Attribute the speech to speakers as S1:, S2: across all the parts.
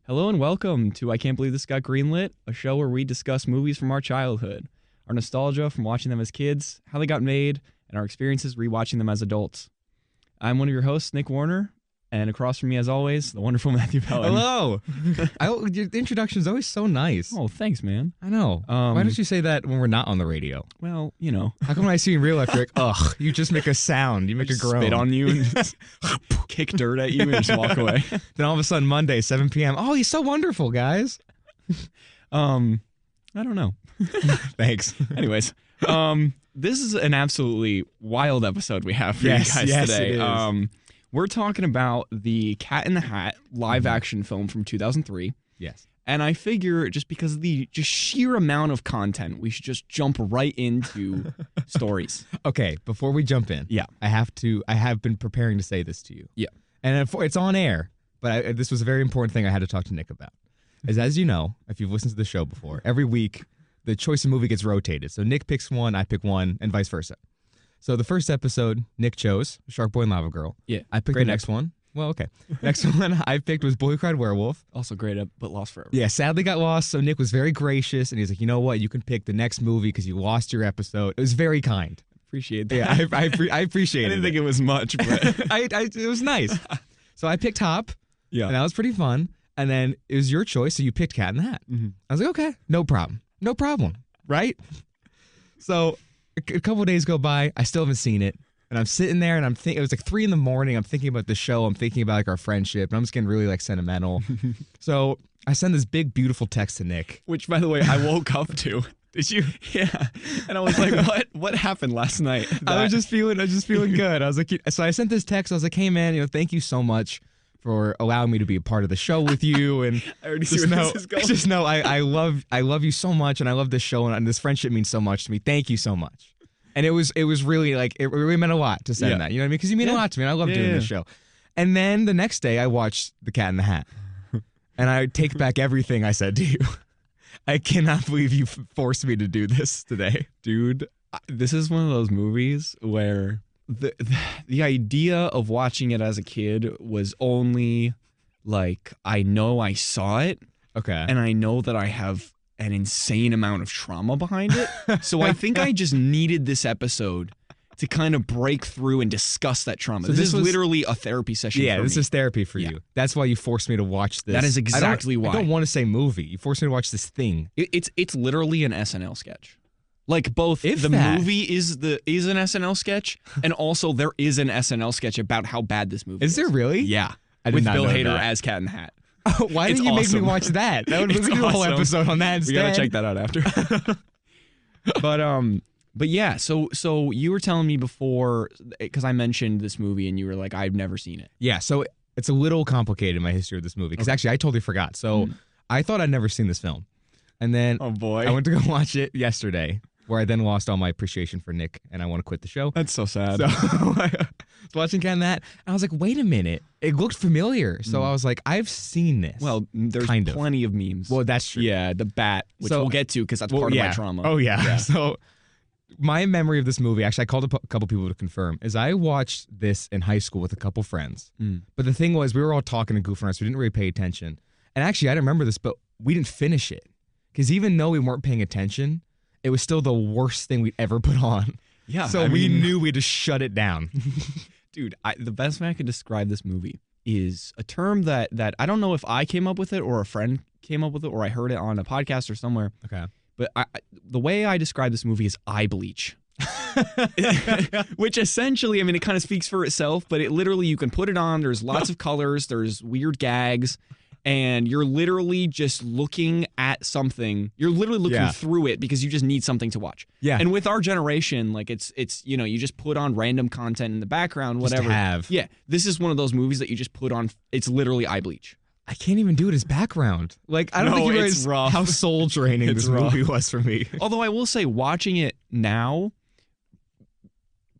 S1: Hello and welcome to I Can't Believe This Got Greenlit, a show where we discuss movies from our childhood, our nostalgia from watching them as kids, how they got made, and our experiences rewatching them as adults. I'm one of your hosts, Nick Warner, and across from me, as always, the wonderful Matthew Pelton.
S2: Hello! Your introduction is always so nice.
S1: Oh, thanks, man.
S2: I know. Why don't you say that when we're not on the radio?
S1: Well, you know.
S2: How come when I see you in real life, you're like, ugh, you just make a sound. You make a groan.
S1: Spit on you and just kick dirt at you and just walk away.
S2: Then all of a sudden, Monday, 7 p.m., oh, he's so wonderful, guys.
S1: I don't know.
S2: Thanks.
S1: Anyways, this is an absolutely wild episode we have for you guys today.
S2: It is.
S1: We're talking about the Cat in the Hat live-action film from 2003.
S2: Yes.
S1: And I figure just because of the just sheer amount of content, we should just jump right into stories.
S2: Okay, before we jump in,
S1: Yeah.
S2: I have been preparing to say this to you.
S1: Yeah.
S2: And it's on air, but this was a very important thing I had to talk to Nick about. As you know, if you've listened to the show before, every week the choice of movie gets rotated. So Nick picks one, I pick one, and vice versa. So the first episode, Nick chose Shark Boy and Lava Girl.
S1: Yeah.
S2: I picked the next one. Well, okay. Next one I picked was Boy Who Cried Werewolf.
S1: Also great, but lost forever.
S2: Yeah, sadly got lost, so Nick was very gracious, and he's like, you know what, you can pick the next movie because you lost your episode. It was very kind.
S1: Appreciate that.
S2: Yeah, I appreciate it.
S1: I didn't think it was much, but
S2: It was nice. So I picked Hop,
S1: yeah.
S2: and that was pretty fun. And then it was your choice, so you picked Cat in the Hat.
S1: Mm-hmm.
S2: I was like, okay, no problem, right? So a couple of days go by, I still haven't seen it. And I'm sitting there and I'm thinking, it was like 3 a.m. I'm thinking about the show. I'm thinking about like our friendship and I'm just getting really like sentimental. So I send this big, beautiful text to Nick.
S1: Which, by the way, I woke up to.
S2: Did you?
S1: Yeah. And I was like, what happened last night?
S2: I was just feeling good. I was like, so I sent this text. I was like, hey man, thank you so much for allowing me to be a part of the show with you. And
S1: I already see where this is going.
S2: Just know I love you so much and I love this show and this friendship means so much to me. Thank you so much. And it was really like, it really meant a lot to send that. You know what I mean? Because you mean a lot to me and I love doing this show. And then the next day I watched The Cat in the Hat. And I take back everything I said to you. I cannot believe you forced me to do this today.
S1: Dude, this is one of those movies where the idea of watching it as a kid was only like, I know I saw it.
S2: Okay.
S1: And I know that I have an insane amount of trauma behind it. So I think I just needed this episode to kind of break through and discuss that trauma. So this is literally a therapy session for me.
S2: Yeah, this is therapy for you. That's why you forced me to watch this.
S1: That is exactly why.
S2: I don't want to say movie. You forced me to watch this thing.
S1: It's literally an SNL sketch. Like both movie is an SNL sketch and also there is an SNL sketch about how bad this movie is.
S2: Is there really?
S1: Yeah.
S2: I did
S1: with
S2: not
S1: Bill
S2: know
S1: Hader
S2: that.
S1: as Cat in the Hat.
S2: Why didn't you make me watch that? That would be a whole episode on that instead.
S1: We gotta check that out after. But yeah, so you were telling me before, because I mentioned this movie and you were like, I've never seen it.
S2: Yeah, so it's a little complicated, my history of this movie, because actually I totally forgot. So I thought I'd ne's seen this film. And then
S1: oh boy,
S2: I went to go watch it yesterday, where I then lost all my appreciation for Nick and I want to quit the show.
S1: That's so sad.
S2: So I was watching Cat in the Hat, and I was like, wait a minute. It looked familiar. So I was like, I've seen this.
S1: Well, there's plenty of memes.
S2: Well, that's true.
S1: Yeah, the bat, which we'll get to because that's part of my trauma.
S2: Oh, yeah. So my memory of this movie, actually, I called a couple people to confirm, is I watched this in high school with a couple friends. But the thing was, we were all talking and goofing around, so we didn't really pay attention. And actually, I don't remember this, but we didn't finish it. Because even though we weren't paying attention, it was still the worst thing we'd ever put on.
S1: Yeah.
S2: So we knew we had to shut it down.
S1: Dude, the best way I could describe this movie is a term that I don't know if I came up with it or a friend came up with it or I heard it on a podcast or somewhere.
S2: Okay.
S1: But the way I describe this movie is eye bleach. Which essentially, I mean, it kind of speaks for itself, but it literally, you can put it on, there's lots of colors, there's weird gags, and you're literally just looking at something. You're literally looking through it because you just need something to watch.
S2: Yeah.
S1: And with our generation, like it's you just put on random content in the background, whatever.
S2: Just to have.
S1: Yeah. This is one of those movies that you just put on. It's literally eye bleach.
S2: I can't even do it as background. Like, I don't think you realize how soul draining this movie was for me.
S1: Although I will say, watching it now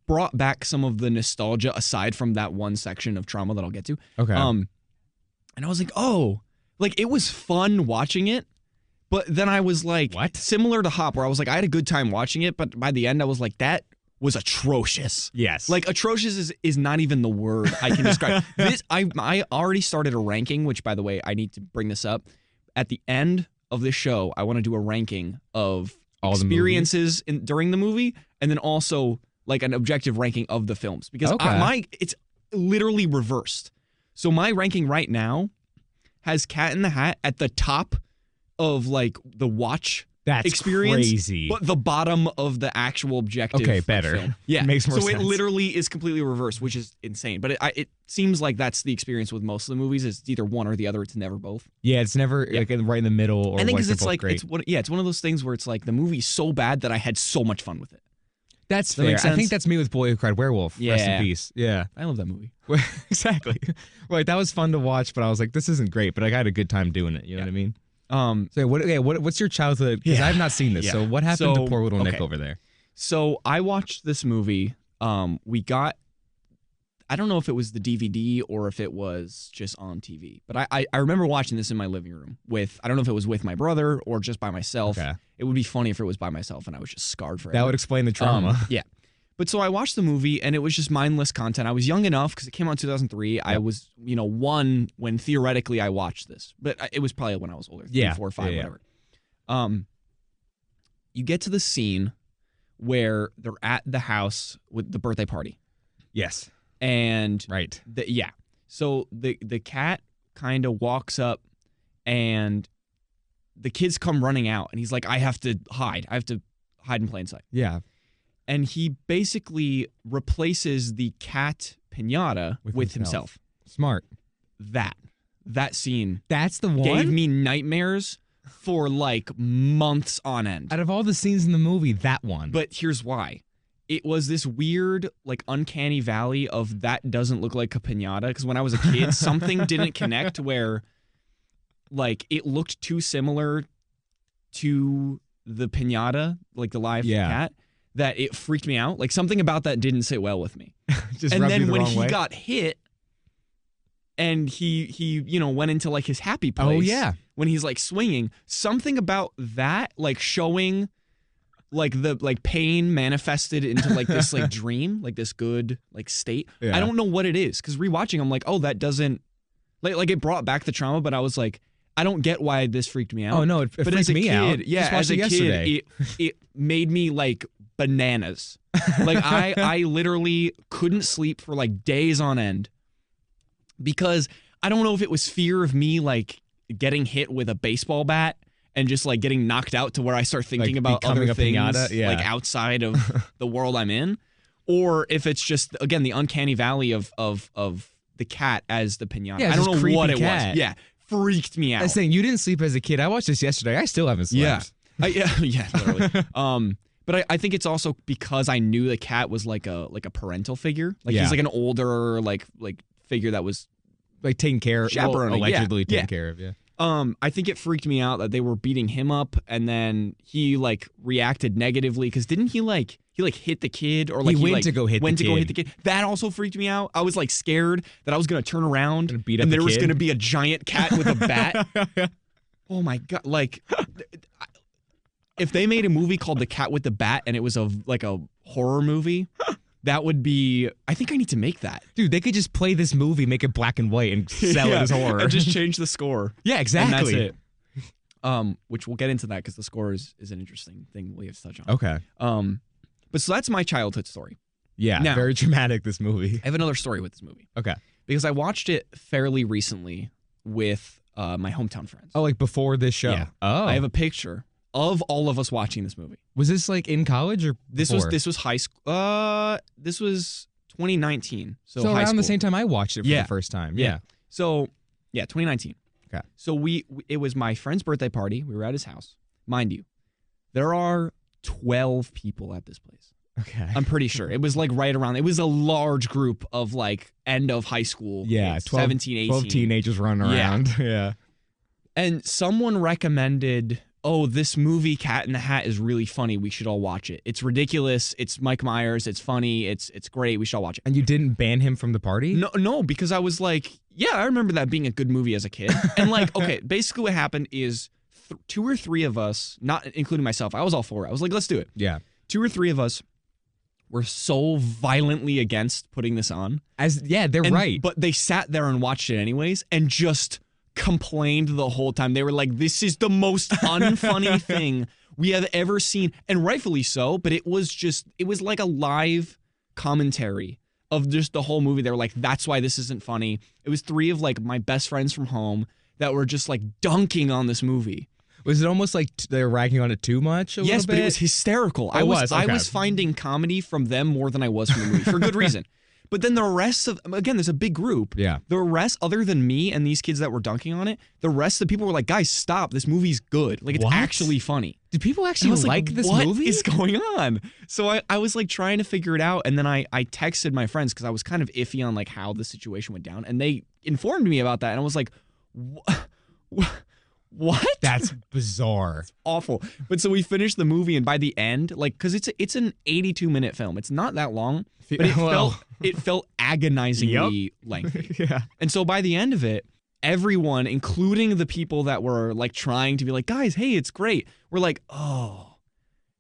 S1: brought back some of the nostalgia aside from that one section of trauma that I'll get to.
S2: Okay.
S1: And I was like, oh, like it was fun watching it. But then I was like,
S2: what?
S1: Similar to Hop, where I was like, I had a good time watching it. But by the end, I was like, that was atrocious.
S2: Yes.
S1: Like atrocious is not even the word I can describe. This I already started a ranking, which by the way, I need to bring this up. At the end of this show, I want to do a ranking of all experiences during the movie, and then also like an objective ranking of the films, because it's literally reversed. So my ranking right now has Cat in the Hat at the top of like the watch experience,
S2: crazy.
S1: But the bottom of the actual objective.
S2: Okay, better.
S1: Film. Yeah,
S2: makes more sense.
S1: So it literally is completely reversed, which is insane. But it seems like that's the experience with most of the movies. It's either one or the other. It's never both.
S2: Yeah, it's never like right in the middle. Or
S1: I think
S2: it's
S1: like
S2: great.
S1: it's one of those things where it's like the movie's so bad that I had so much fun with it.
S2: That's fair. I think that's me with Boy Who Cried Wolf.
S1: Yeah.
S2: Rest in peace. Yeah,
S1: I love that movie.
S2: Exactly. Like that was fun to watch, but I was like, this isn't great. But I had a good time doing it. You know what I mean? So what's your childhood? Because I have not seen this. Yeah. So what happened to poor little Nick over there?
S1: So I watched this movie. We got, I don't know if it was the DVD or if it was just on TV, but I remember watching this in my living room with, I don't know if it was with my brother or just by myself. Okay. It would be funny if it was by myself and I was just scarred forever.
S2: That would explain the trauma.
S1: Yeah. But so I watched the movie and it was just mindless content. I was young enough because it came out in 2003. Yep. I was, one when theoretically I watched this, but it was probably when I was older, 3, 4, 5, whatever. You get to the scene where they're at the house with the birthday party.
S2: Yes.
S1: And
S2: right.
S1: So the cat kind of walks up and the kids come running out and he's like, I have to hide. I have to hide in plain sight.
S2: Yeah.
S1: And he basically replaces the cat piñata with himself.
S2: Smart.
S1: That scene.
S2: That's the one?
S1: Gave me nightmares for like months on end.
S2: Out of all the scenes in the movie, that one.
S1: But here's why. It was this weird, like, uncanny valley of that doesn't look like a piñata. Because when I was a kid, something didn't connect where, like, it looked too similar to the piñata, like the live cat, that it freaked me out. Like, something about that didn't sit well with me. And then when he got hit and he went into, like, his happy place.
S2: Oh, yeah.
S1: When he's, like, swinging, something about that, like, showing... like the pain manifested into like this like dream, like this good like state. Yeah. I don't know what it is because rewatching, I'm like, oh, that doesn't like it brought back the trauma, but I was like, I don't get why this freaked me out.
S2: Oh no, it
S1: but
S2: freaked
S1: as a
S2: me
S1: kid,
S2: out.
S1: Yeah, as a kid, it made me like bananas. Like I literally couldn't sleep for like days on end because I don't know if it was fear of me like getting hit with a baseball bat. And just like getting knocked out to where I start thinking
S2: like
S1: about other things
S2: like
S1: outside of the world I'm in, or if it's just again the uncanny valley of the cat as the piñata.
S2: Yeah,
S1: I don't know what it
S2: cat.
S1: was. Yeah, freaked me out.
S2: I'm saying you didn't sleep as a kid. I watched this yesterday. I still haven't slept.
S1: Yeah, literally. But I think it's also because I knew the cat was like a parental figure. Like he's like an older like figure that was
S2: like taking care of, allegedly taken care of. Yeah.
S1: I think it freaked me out that they were beating him up, and then he like reacted negatively because didn't he hit the kid or like
S2: he went to go hit the kid.
S1: That also freaked me out. I was like scared that I was gonna turn around
S2: and beat up
S1: and
S2: the
S1: there was
S2: kid.
S1: gonna be a giant cat with a bat. Oh my god! Like if they made a movie called The Cat with the Bat and it was a horror movie. That would be... I think I need to make that.
S2: Dude, they could just play this movie, make it black and white, and sell it as horror.
S1: And just change the score.
S2: Yeah, exactly.
S1: And that's it. Which we'll get into that because the score is an interesting thing we have to touch on.
S2: Okay.
S1: But so that's my childhood story.
S2: Yeah, now, very dramatic, this movie.
S1: I have another story with this movie.
S2: Okay.
S1: Because I watched it fairly recently with my hometown friends.
S2: Oh, like before this show?
S1: Yeah.
S2: Oh.
S1: I have a picture of all of us watching this movie.
S2: Was this like in college or before?
S1: This was high school. This was 2019. So high
S2: around
S1: school.
S2: The same time I watched it for the first time. Yeah.
S1: So 2019.
S2: Okay.
S1: So it was my friend's birthday party. We were at his house. Mind you, there are 12 people at this place.
S2: Okay.
S1: I'm pretty sure. It was like right around. It was a large group of like end of high school.
S2: Yeah.
S1: Kids, 17, 18.
S2: 12 teenagers running around. Yeah.
S1: And someone recommended, oh, this movie Cat in the Hat is really funny. We should all watch it. It's ridiculous. It's Mike Myers. It's funny. It's great. We should all watch it.
S2: And you didn't ban him from the party?
S1: No, because I was like, yeah, I remember that being a good movie as a kid. And like, okay, basically what happened is 2 or 3 of us, not including myself, I was all for it. I was like, let's do it.
S2: Yeah.
S1: 2 or 3 of us were so violently against putting this on.
S2: They're right.
S1: But they sat there and watched it anyways and just complained the whole time. They were like, this is the most unfunny thing we have ever seen. And rightfully so, but it was like a live commentary of just the whole movie. They were like, that's why this isn't funny. It was 3 of like my best friends from home that were just like dunking on this movie.
S2: Was it almost like they're ragging on it too much?
S1: Yes, but it was hysterical. I was finding comedy from them more than I was from the movie for good reason. But then the rest of, again, there's a big group.
S2: Yeah.
S1: The rest, other than me and these kids that were dunking on it, the rest of the people were like, guys, stop. This movie's good. Like, it's actually funny.
S2: Do people actually like this movie?
S1: What is going on? So I was like trying to figure it out. And then I texted my friends because I was kind of iffy on like how the situation went down. And they informed me about that. And I was like, what?
S2: That's bizarre.
S1: It's awful. But so we finished the movie, and by the end, like, because it's an 82-minute film. It's not that long, but it felt agonizingly lengthy.
S2: Yeah.
S1: And so by the end of it, everyone, including the people that were like trying to be like, guys, hey, it's great, we're like, oh,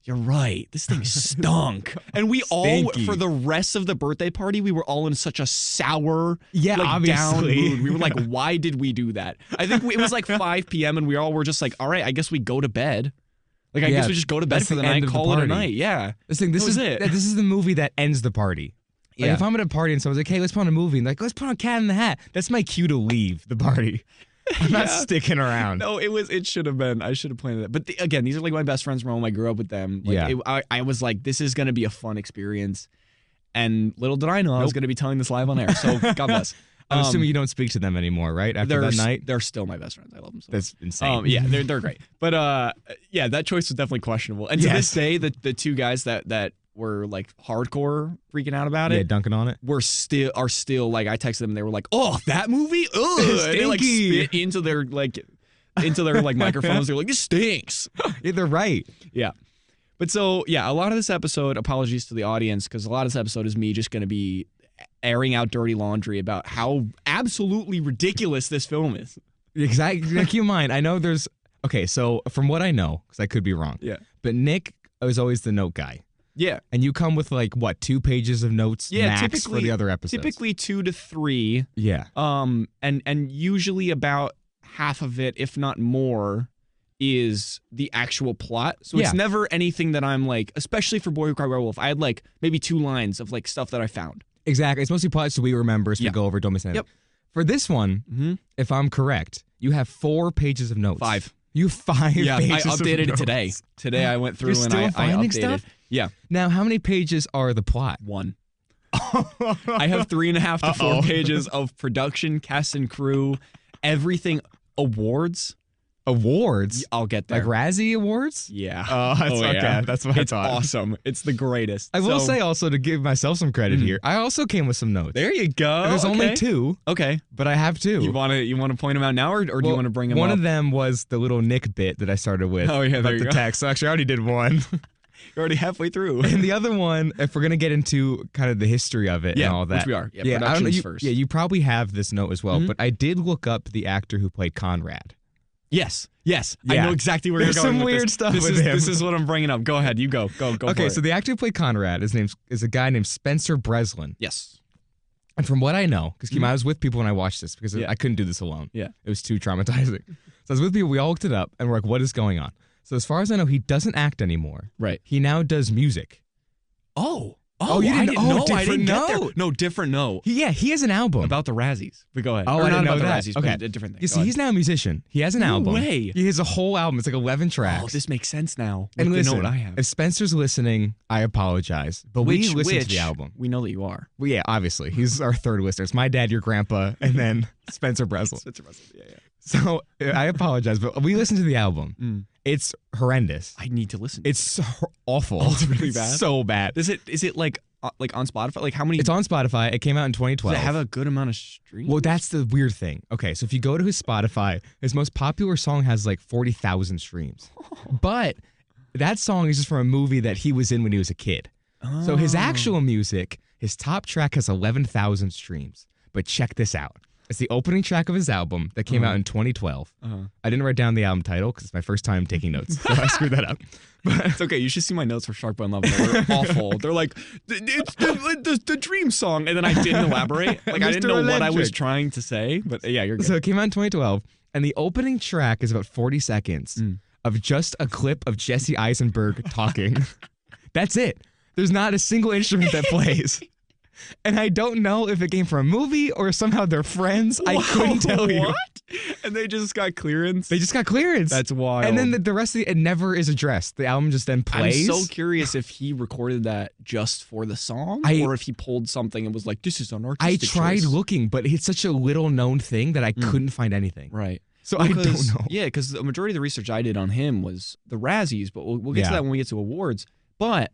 S1: you're right. This thing stunk. And we all, for the rest of the birthday party, we were all in such a sour, down mood. We were like, why did we do that? I think it was like 5 p.m. and we all were just like, all right, I guess we go to bed. Like, I guess we just go to bed for the night, call it a night. Yeah.
S2: This is the movie that ends the party. Like, if I'm at a party and someone's like, hey, let's put on a movie, and like, let's put on Cat in the Hat, that's my cue to leave the party. I'm not sticking around.
S1: No, it should have been. I should have planned it. But again, these are like my best friends from home. I grew up with them. Like, I was like, this is going to be a fun experience. And little did I know I was going to be telling this live on air. So God bless.
S2: I'm assuming you don't speak to them anymore, right? After that night?
S1: They're still my best friends. I love them so much.
S2: That's insane.
S1: Yeah, they're great. But that choice was definitely questionable. And to this day, the 2 guys that were like hardcore freaking out about it.
S2: Yeah, dunking on it.
S1: Are still like, I texted them and they were like, oh, that movie? Ugh. And they like spit into their microphones. They're like, this stinks.
S2: Yeah, they're right.
S1: Yeah. But so, a lot of this episode, apologies to the audience, because a lot of this episode is me just going to be airing out dirty laundry about how absolutely ridiculous this film is.
S2: Exactly. Keep in mind, I know okay, so from what I know, because I could be wrong.
S1: Yeah.
S2: But Nick was always the note guy.
S1: Yeah.
S2: And you come with like, what, 2 pages of notes max for the other episodes?
S1: Typically 2 to 3.
S2: Yeah.
S1: And usually about half of it, if not more, is the actual plot. So it's never anything that I'm like, especially for Boy Who Cried Werewolf, I had like maybe 2 lines of like stuff that I found.
S2: Exactly. It's mostly plot, so we remember, so we go over, don't miss anything. Yep. For this one, if I'm correct, you have 4 pages of notes.
S1: 5.
S2: You have 5 pages of notes.
S1: I updated it today. Today I went through and I updated.
S2: Stuff?
S1: Yeah.
S2: Now, how many pages are the plot?
S1: 1. I have 3.5 to 4 pages of production, cast and crew, everything, awards.
S2: Awards?
S1: I'll get there.
S2: Like Razzie Awards?
S1: Yeah.
S2: That's okay. Yeah. That's what I thought.
S1: It's awesome. It's the greatest.
S2: I will say also, to give myself some credit here, I also came with some notes.
S1: There you go.
S2: There's only 2.
S1: Okay.
S2: But I have 2.
S1: You want to point them out now, or do you want to bring them up?
S2: One of them was the little Nick bit that I started with.
S1: Oh, yeah, there you
S2: go. Text. So actually, I already did one.
S1: You're already halfway through.
S2: And the other one, if we're going to get into kind of the history of it and all that.
S1: Which we are. Yeah, productions first.
S2: Yeah, you probably have this note as well, but I did look up the actor who played Conrad.
S1: Yes. Yeah. I know exactly where you're going with this.
S2: There's some weird stuff with him.
S1: This is what I'm bringing up. Go ahead. You go. Go
S2: Okay, so the actor who played Conrad, his name is a guy named Spencer Breslin.
S1: Yes.
S2: And from what I know, because I was with people when I watched this, because I couldn't do this alone.
S1: Yeah.
S2: It was too traumatizing. So I was with people, we all looked it up, and we're like, what is going on? So as far as I know, he doesn't act anymore.
S1: Right.
S2: He now does music.
S1: You didn't know? I didn't get there.
S2: know.
S1: No, different no.
S2: He has an album.
S1: About the Razzies. But go ahead.
S2: Oh, I didn't know
S1: about
S2: that.
S1: The Razzies,
S2: okay.
S1: But a different thing.
S2: You see, he's now a musician. He has an album.
S1: No way.
S2: He has a whole album. It's like 11 tracks.
S1: Oh, this makes sense now.
S2: And listen,
S1: the note I have.
S2: If Spencer's listening, I apologize. But we listen to the album.
S1: We know that you are.
S2: Well, yeah, obviously. He's our 3rd listener. It's my dad, your grandpa, and then Spencer Breslin.
S1: Spencer Breslin, yeah.
S2: So I apologize, but we listened to the album. It's horrendous.
S1: I need to listen.
S2: It's so awful.
S1: Oh, it's really bad?
S2: So bad.
S1: Is it like on Spotify? Like how many?
S2: It's on Spotify. It came out in 2012.
S1: Does it have a good amount of streams?
S2: Well, that's the weird thing. Okay, so if you go to his Spotify, his most popular song has like 40,000 streams. But that song is just from a movie that he was in when he was a kid. Oh. So his actual music, his top track has 11,000 streams. But check this out. It's the opening track of his album that came out in 2012. I didn't write down the album title because it's my first time taking notes, so I screwed that up. But
S1: it's okay. You should see my notes for Shark Boy in Love. They're awful. They're like, it's the Dream song. And then I didn't elaborate. Like, I didn't know what I was trying to say. But yeah, you're good.
S2: So it came out in 2012, and the opening track is about 40 seconds of just a clip of Jesse Eisenberg talking. That's it. There's not a single instrument that plays. And I don't know if it came from a movie or somehow they're friends. I couldn't tell you.
S1: What? And they just got clearance?
S2: They just got clearance.
S1: That's wild.
S2: And then the rest of it never is addressed. The album just then plays.
S1: I'm so curious if he recorded that just for the song or if he pulled something and was like, this is an artistic
S2: I tried
S1: choice.
S2: looking, but it's such a little known thing that I couldn't find anything.
S1: Right.
S2: So I don't know.
S1: Yeah, because the majority of the research I did on him was the Razzies, but we'll get to that when we get to awards. But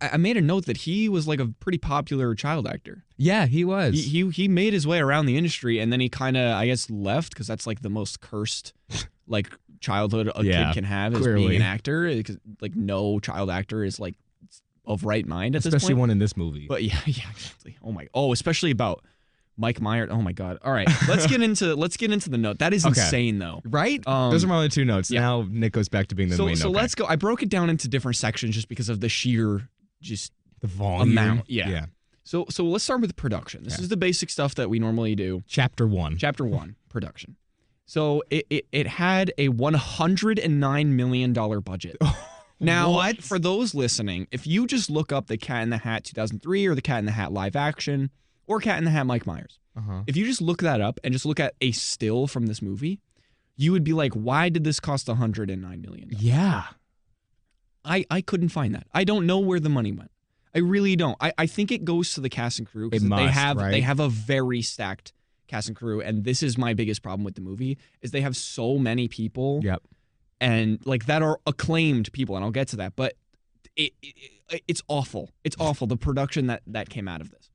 S1: I made a note that he was like a pretty popular child actor.
S2: Yeah, he was.
S1: He made his way around the industry, and then he kind of, I guess, left because that's like the most cursed like childhood a kid can have is being an actor. Because like no child actor is like of right mind at this point.
S2: Especially one in this movie.
S1: But yeah, exactly. Especially about Mike Myers. Oh my God. All right, let's get into the note. That is insane though,
S2: right? Those are my only two notes. Yeah. Now Nick goes back to being the main note.
S1: So let's go. I broke it down into different sections just because of the sheer the
S2: volume
S1: amount. Yeah. So let's start with the production. This is the basic stuff that we normally do.
S2: Chapter 1,
S1: production. So it had a $109 million budget. Now,
S2: what?
S1: For those listening, if you just look up the Cat in the Hat 2003 or the Cat in the Hat live action or Cat in the Hat Mike Myers, if you just look that up and just look at a still from this movie, you would be like, why did this cost $109 million?
S2: Yeah.
S1: I couldn't find that. I don't know where the money went. I really don't. I think it goes to the cast and crew because they have a very stacked cast and crew, and this is my biggest problem with the movie is they have so many people.
S2: Yep.
S1: And like that are acclaimed people, and I'll get to that, but it's awful. It's awful the production that came out of this.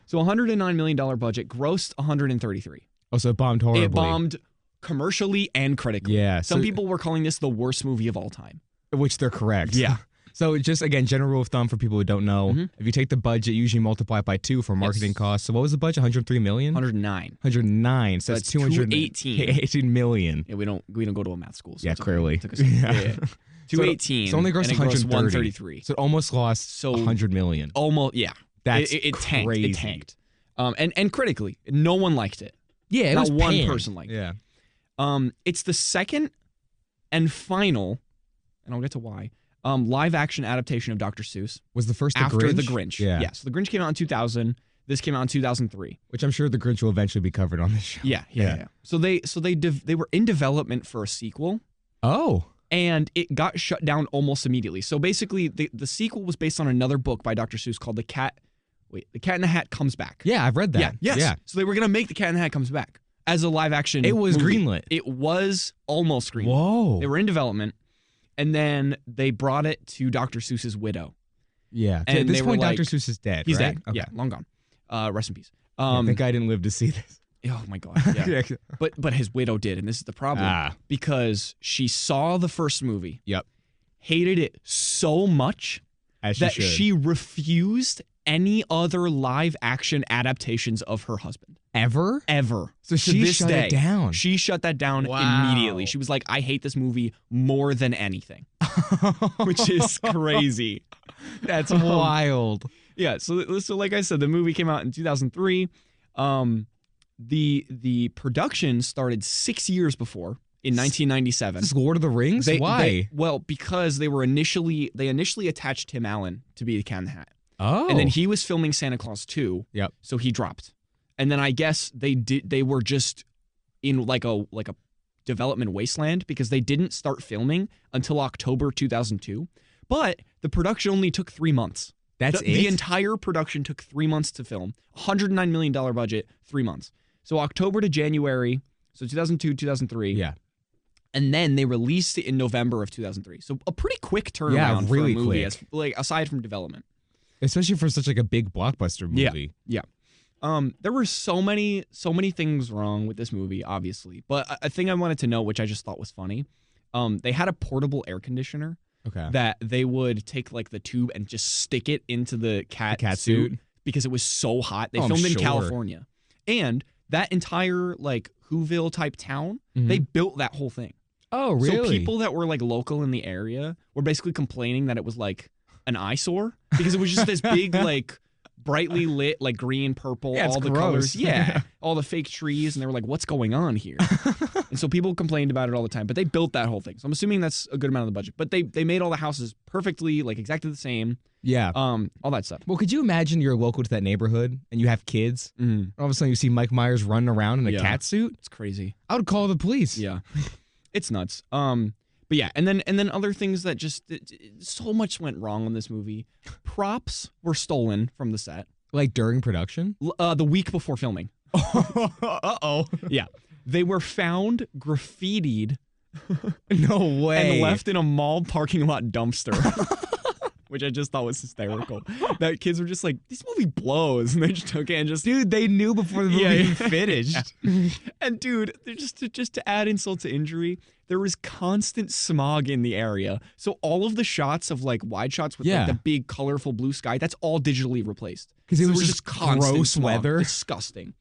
S1: So $109 million budget, grossed 133.
S2: Oh, so it bombed horribly.
S1: It bombed commercially and critically.
S2: Yeah.
S1: Some people were calling this the worst movie of all time.
S2: Which they're correct.
S1: Yeah.
S2: So just, again, general rule of thumb for people who don't know, if you take the budget, you usually multiply it by 2 for marketing costs. So what was the budget? 103 million?
S1: 109.
S2: 109. So that's 218 million.
S1: Yeah, we don't go to a math school. So
S2: yeah, clearly.
S1: It took us, yeah. 218.
S2: So only grossed
S1: 133.
S2: So it almost lost 100 million.
S1: Almost, yeah.
S2: That's
S1: it tanked.
S2: crazy.
S1: It tanked. And critically, no one liked it.
S2: Yeah,
S1: Not one person liked it.
S2: Yeah.
S1: It's the second and final, and I'll get to why, live action adaptation of Dr. Seuss.
S2: Was the first
S1: after The Grinch?
S2: Yeah.
S1: So The Grinch came out in 2000. This came out in 2003.
S2: Which I'm sure The Grinch will eventually be covered on this show.
S1: Yeah. So they were in development for a sequel.
S2: Oh.
S1: And it got shut down almost immediately. So basically, the sequel was based on another book by Dr. Seuss called The Cat in the Hat Comes Back.
S2: Yeah, I've read that.
S1: Yeah. Yes.
S2: Yeah.
S1: So they were going to make The Cat in the Hat Comes Back as a live action
S2: It was
S1: movie.
S2: greenlit.
S1: It was almost greenlit.
S2: Whoa.
S1: They were in development. And then they brought it to Dr. Seuss's widow.
S2: Yeah.
S1: And
S2: at this point,
S1: like,
S2: Dr. Seuss is dead,
S1: He's
S2: right?
S1: dead.
S2: Okay.
S1: Yeah, long gone. Rest in peace.
S2: I think I didn't live to see this.
S1: Oh, my God. Yeah. But his widow did, and this is the problem. Because she saw the first movie.
S2: Yep.
S1: Hated it so much that she refused any other live action adaptations of her husband.
S2: Ever? So
S1: she
S2: shut it down.
S1: She shut that down immediately. She was like, I hate this movie more than anything. Which is crazy.
S2: That's wild.
S1: Yeah, so like I said, the movie came out in 2003. The production started 6 years before, in 1997.
S2: This is Lord of the Rings? Why?
S1: Because they initially attached Tim Allen to be the Cat in the Hat.
S2: Oh.
S1: And then he was filming Santa Claus 2.
S2: Yep.
S1: So he dropped. And then I guess they were just in like a development wasteland because they didn't start filming until October 2002. But the production only took 3 months. The entire production took 3 months to film. $109 million budget, 3 months. So October to January, so 2002, 2003.
S2: Yeah.
S1: And then they released it in November of 2003. So a pretty quick turnaround for a movie, aside from development.
S2: Especially for such like a big blockbuster movie.
S1: Yeah. There were so many things wrong with this movie, obviously. But a thing I wanted to know, which I just thought was funny, they had a portable air conditioner.
S2: Okay.
S1: That they would take like the tube and just stick it into the cat suit because it was so hot. They filmed in California. And that entire like Whoville type town, they built that whole thing.
S2: Oh, really?
S1: So people that were like local in the area were basically complaining that it was like an eyesore because it was just this big like brightly lit like green, purple, all the colors. Yeah. All the fake trees. And they were like, what's going on here? And so people complained about it all the time. But they built that whole thing. So I'm assuming that's a good amount of the budget. But they made all the houses perfectly, like exactly the same.
S2: Yeah.
S1: All that stuff.
S2: Well, could you imagine you're local to that neighborhood and you have kids? And all of a sudden you see Mike Myers running around in a cat suit?
S1: It's crazy.
S2: I would call the police.
S1: Yeah. It's nuts. But yeah, and then other things that just so much went wrong in this movie. Props were stolen from the set.
S2: Like during production?
S1: The week before filming.
S2: Uh-oh.
S1: Yeah. They were found graffitied.
S2: No way.
S1: And left in a mall parking lot dumpster. Which I just thought was hysterical. That kids were just like, this movie blows. And they just took it and just...
S2: Dude, they knew before the movie even finished.
S1: Yeah. And dude, just to add insult to injury, there was constant smog in the area. So all of the shots of like wide shots with like the big colorful blue sky, that's all digitally replaced.
S2: Because it was
S1: just constant
S2: gross
S1: smog.
S2: weather.
S1: Disgusting.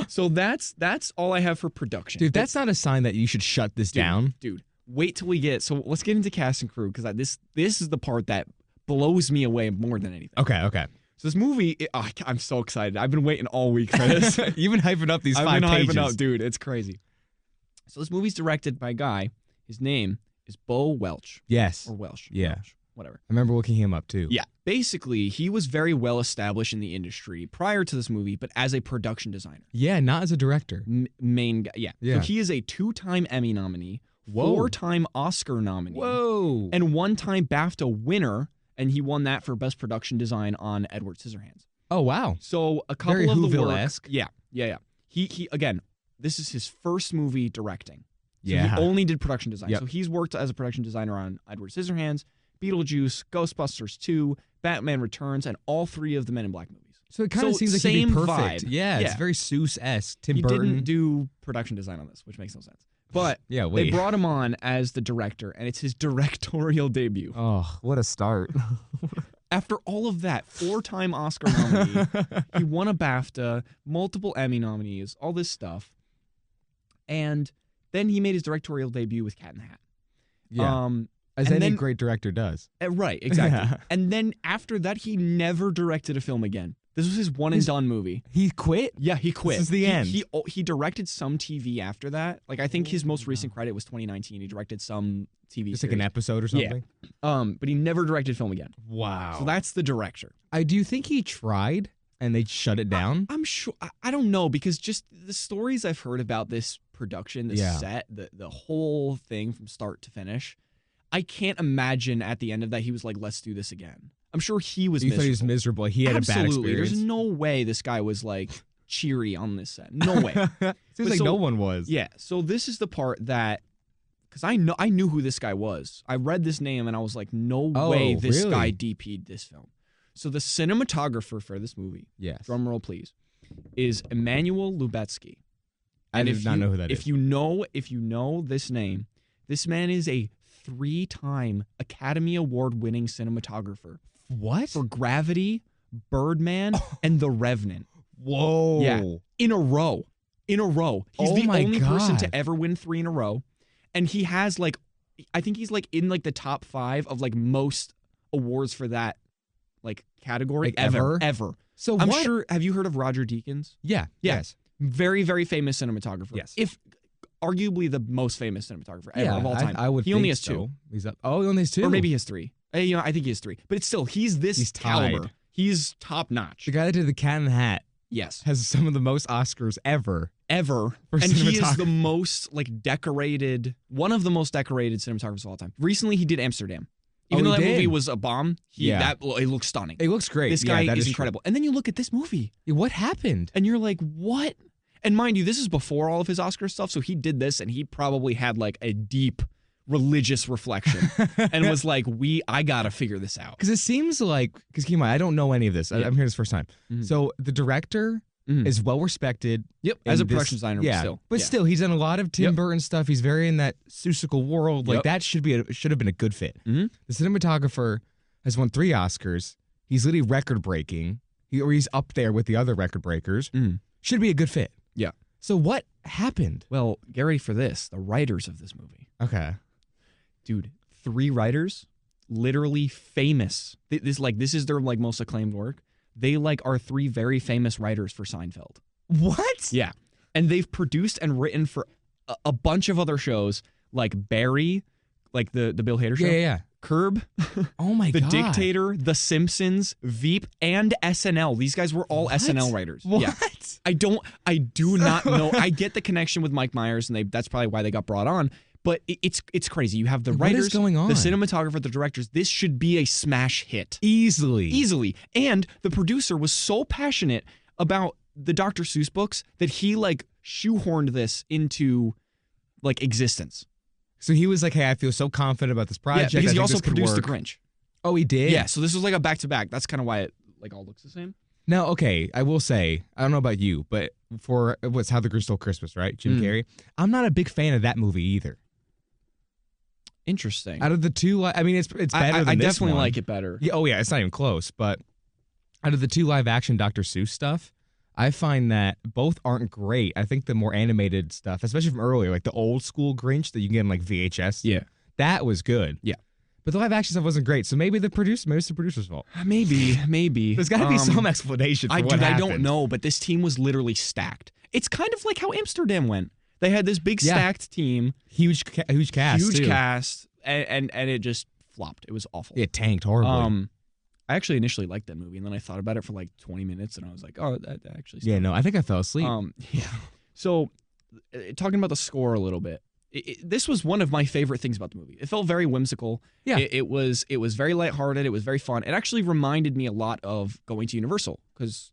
S1: So that's all I have for production.
S2: Dude, that's not a sign that you should shut this down.
S1: Dude, wait till we get... So let's get into cast and crew because this is the part that blows me away more than anything.
S2: Okay.
S1: So this movie, I'm so excited. I've been waiting all week for this.
S2: You've been hyping up these 5 pages.
S1: I've been hyping up, dude. It's crazy. So this movie's directed by a guy. His name is Bo Welch.
S2: Yes.
S1: Or Welsh.
S2: Yeah.
S1: Welsh, whatever.
S2: I remember looking him up too.
S1: Yeah. Basically, he was very well established in the industry prior to this movie, but as a production designer.
S2: Yeah, not as a director.
S1: Main guy. Yeah.
S2: Yeah.
S1: So he is a 2-time Emmy nominee, 4-time Oscar nominee.
S2: Whoa.
S1: And 1-time BAFTA winner, and he won that for Best Production Design on Edward Scissorhands.
S2: Oh, wow.
S1: So a couple
S2: Very
S1: of the work.
S2: Whoville-esque.
S1: Yeah. He again, this is his first movie directing. So
S2: Yeah.
S1: he only did production design.
S2: Yep.
S1: So he's worked as a production designer on Edward Scissorhands, Beetlejuice, Ghostbusters 2, Batman Returns, and all 3 of the Men in Black movies.
S2: So it kind of seems like he'd
S1: same
S2: be perfect.
S1: vibe.
S2: Yeah, it's very Seuss-esque. Tim
S1: He
S2: Burton.
S1: didn't do production design on this, which makes no sense. But
S2: Yeah,
S1: they
S2: wait.
S1: brought him on as the director, and it's his directorial debut.
S2: Oh, what a start.
S1: After all of that, 4-time Oscar nominee, he won a BAFTA, multiple Emmy nominees, all this stuff. And then he made his directorial debut with Cat in the Hat.
S2: Yeah. As
S1: and
S2: any
S1: then-
S2: great director does.
S1: Right, exactly.
S2: Yeah.
S1: And then after that, he never directed a film again. This was his one and done movie.
S2: He quit?
S1: Yeah, he quit.
S2: This is the end.
S1: He directed some TV after that. Like I think his most recent credit was 2019. He directed some TV
S2: Just
S1: series.
S2: like an episode or something?
S1: But he never directed film again.
S2: Wow.
S1: So that's the director.
S2: Do you think he tried and they shut it down?
S1: I'm sure. I don't know because just the stories I've heard about this production, this set, the whole thing from start to finish, I can't imagine at the end of that he was like, let's do this again. I'm sure he was
S2: Thought he was miserable. He had a bad
S1: Absolutely.
S2: experience.
S1: There's no way this guy was like cheery on this set. No way.
S2: Seems like no one was.
S1: Yeah. So this is the part that, because I knew who this guy was. I read this name and I was like, no way this guy DP'd this film. So the cinematographer for this movie, drum roll please, is Emmanuel Lubetsky.
S2: I did not know who that is.
S1: If you know this name, this man is a 3-time Academy Award winning cinematographer.
S2: What?
S1: For Gravity, Birdman, and The Revenant.
S2: Whoa.
S1: Yeah. In a row. He's the only person to ever win 3 in a row. And he has like, I think he's like in like the top 5 of like most awards for that like category
S2: Like ever?
S1: So I'm sure, have you heard of Roger Deakins?
S2: Yeah. Yes.
S1: Very, very famous cinematographer.
S2: Yes.
S1: If arguably the most famous cinematographer ever of all time.
S2: I would
S1: he
S2: think
S1: only has
S2: so.
S1: 2.
S2: He's up. Oh, he only has 2.
S1: Or maybe he has 3. I think he has 3. But it's still, he's
S2: tied.
S1: caliber. He's top notch.
S2: The guy that did the Cat in the Hat
S1: Yes.
S2: has some of the most Oscars ever.
S1: For and he is the most like decorated, one of the most decorated cinematographers of all time. Recently, he did Amsterdam. Even though that movie was a bomb, it looks stunning.
S2: It looks great.
S1: This guy is incredible. And then you look at this movie.
S2: What happened?
S1: And you're like, what? And mind you, this is before all of his Oscar stuff, so he did this and he probably had like a deep religious reflection and was like, I gotta figure this out.
S2: Because it seems like, because keep in mind, I don't know any of this. I'm here this first time.
S1: Mhm.
S2: So the director is well respected.
S1: Yep, as a production designer,
S2: but still, he's done a lot of Tim Burton stuff. He's very in that Seussical world. Like that should have been a good fit.
S1: Mhm.
S2: The cinematographer has won 3 Oscars. He's literally record breaking. He's up there with the other record breakers. Should be a good fit.
S1: Yeah.
S2: So what happened?
S1: Well, get ready for this. The writers of this movie.
S2: Okay.
S1: Dude, 3 writers, literally famous. This is their like most acclaimed work. They like are 3 very famous writers for Seinfeld.
S2: What?
S1: Yeah. And they've produced and written for a bunch of other shows like Barry, like the Bill Hader show.
S2: Yeah.
S1: Curb.
S2: Oh my
S1: God. The
S2: God.
S1: Dictator, The Simpsons, Veep, and SNL. These guys were all SNL writers.
S2: What?
S1: Yeah. I do not know. I get the connection with Mike Myers, and that's probably why they got brought on. But it's crazy. You have the writers,
S2: what is going on?
S1: The cinematographer, the directors. This should be a smash hit.
S2: Easily.
S1: And the producer was so passionate about the Dr. Seuss books that he like shoehorned this into like existence.
S2: So he was like, hey, I feel so confident about this project.
S1: Yeah, because he also
S2: this could
S1: produced
S2: work.
S1: The Grinch.
S2: Oh, he did?
S1: Yeah, so this was like a back-to-back. That's kind of why it like all looks the same.
S2: Now, okay, I will say, I don't know about you, but for what's How the Grinch Stole Christmas, right? Jim Carrey. I'm not a big fan of that movie either.
S1: Interesting.
S2: Out of the two, I mean, it's better than this
S1: I definitely
S2: one.
S1: like it better.
S2: Yeah, oh yeah, it's not even close. But out of the 2 live action Dr. Seuss stuff, I find that both aren't great. I think the more animated stuff, especially from earlier, like the old school Grinch that you can get in like VHS, that was good.
S1: Yeah.
S2: But the live action stuff wasn't great. So maybe it's the producer's fault.
S1: Maybe.
S2: There's got to be some explanation for what happened.
S1: I don't know, but this team was literally stacked. It's kind of like how Amsterdam went. They had this big stacked team.
S2: Huge cast, too.
S1: And it just flopped. It was awful.
S2: It tanked horribly.
S1: I actually initially liked that movie, and then I thought about it for like 20 minutes, and I was like, oh, that actually sucks.
S2: Yeah, no, I think I fell asleep.
S1: Yeah. So, talking about the score a little bit, this was one of my favorite things about the movie. It felt very whimsical.
S2: Yeah.
S1: It was very lighthearted. It was very fun. It actually reminded me a lot of going to Universal, because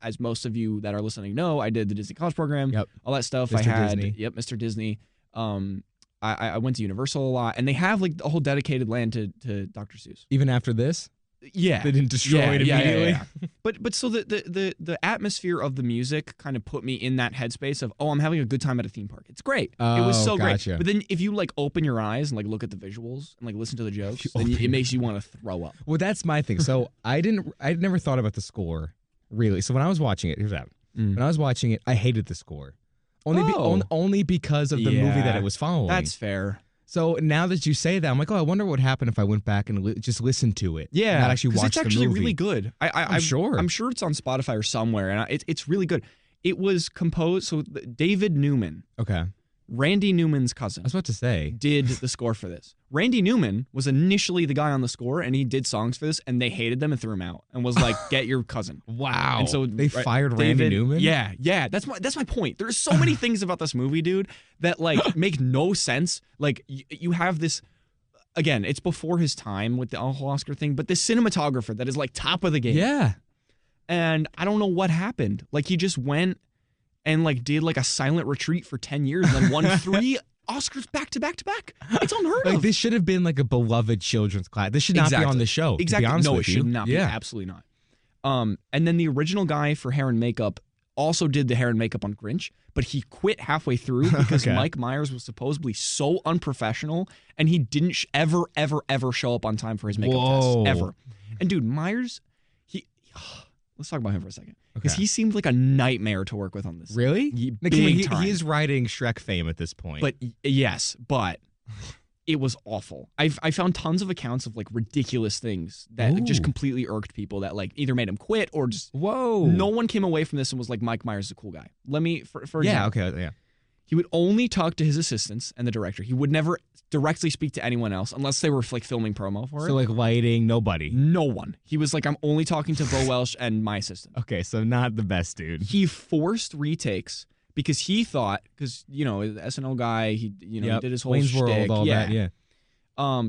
S1: as most of you that are listening know, I did the Disney College Program, all that stuff.
S2: Mr. Disney.
S1: Mr. Disney. I went to Universal a lot, and they have like a whole dedicated land to Dr. Seuss.
S2: Even after this?
S1: Yeah.
S2: They didn't destroy it immediately?
S1: Yeah. But so the atmosphere of the music kind of put me in that headspace of, oh, I'm having a good time at a theme park. It's great. It was so
S2: gotcha.
S1: great. But then if you like open your eyes and like look at the visuals and like listen to the jokes, then it makes you want to throw up.
S2: Well, that's my thing. So I never thought about the score, really. So when I was watching it, here's that. When I was watching it, I hated the score. Only because of the movie that it was following.
S1: That's fair.
S2: So now that you say that, I'm like, oh, I wonder what would happen if I went back and just listened to it.
S1: Yeah,
S2: not actually watched the movie.
S1: It's actually really good. I'm
S2: sure.
S1: I'm sure it's on Spotify or somewhere, and it's really good. It was composed. So David Newman, Randy Newman's cousin,
S2: I was about to say,
S1: did the score for this. Randy Newman was initially the guy on the score, and he did songs for this, and they hated them and threw him out, and was like, "Get your cousin."
S2: Wow.
S1: And so
S2: they fired Randy Newman.
S1: Yeah. That's my point. There's so many things about this movie, dude, that like make no sense. Like you have this. Again, it's before his time with the whole Oscar thing, but this cinematographer that is like top of the game.
S2: Yeah.
S1: And I don't know what happened. Like he just went and like did like a silent retreat for 10 years and then won 3 Oscars back to back to back. It's unheard of.
S2: This should have been like a beloved children's class. This should not be on the show.
S1: Exactly.
S2: To be honest
S1: No,
S2: with
S1: it should not be. Absolutely not. And then the original guy for hair and makeup also did the hair and makeup on Grinch, but he quit halfway through because Mike Myers was supposedly so unprofessional, and he didn't ever show up on time for his makeup test ever. And dude, Myers, let's talk about him for a second, because he seemed like a nightmare to work with on this.
S2: Really?
S1: Big time.
S2: He is riding Shrek fame at this point.
S1: But yes, but it was awful. I found tons of accounts of like ridiculous things that just completely irked people that like either made him quit or just no one came away from this and was like, Mike Myers is a cool guy. Let me for example, he would only talk to his assistants and the director. He would never directly speak to anyone else unless they were like filming promo for it.
S2: So like lighting, nobody.
S1: No one. He was like, I'm only talking to Bo Welsh and my assistant.
S2: Okay, so not the best dude.
S1: He forced retakes because he thought, because the SNL guy, he did his whole
S2: Wayne's
S1: shtick.
S2: World, all that, yeah.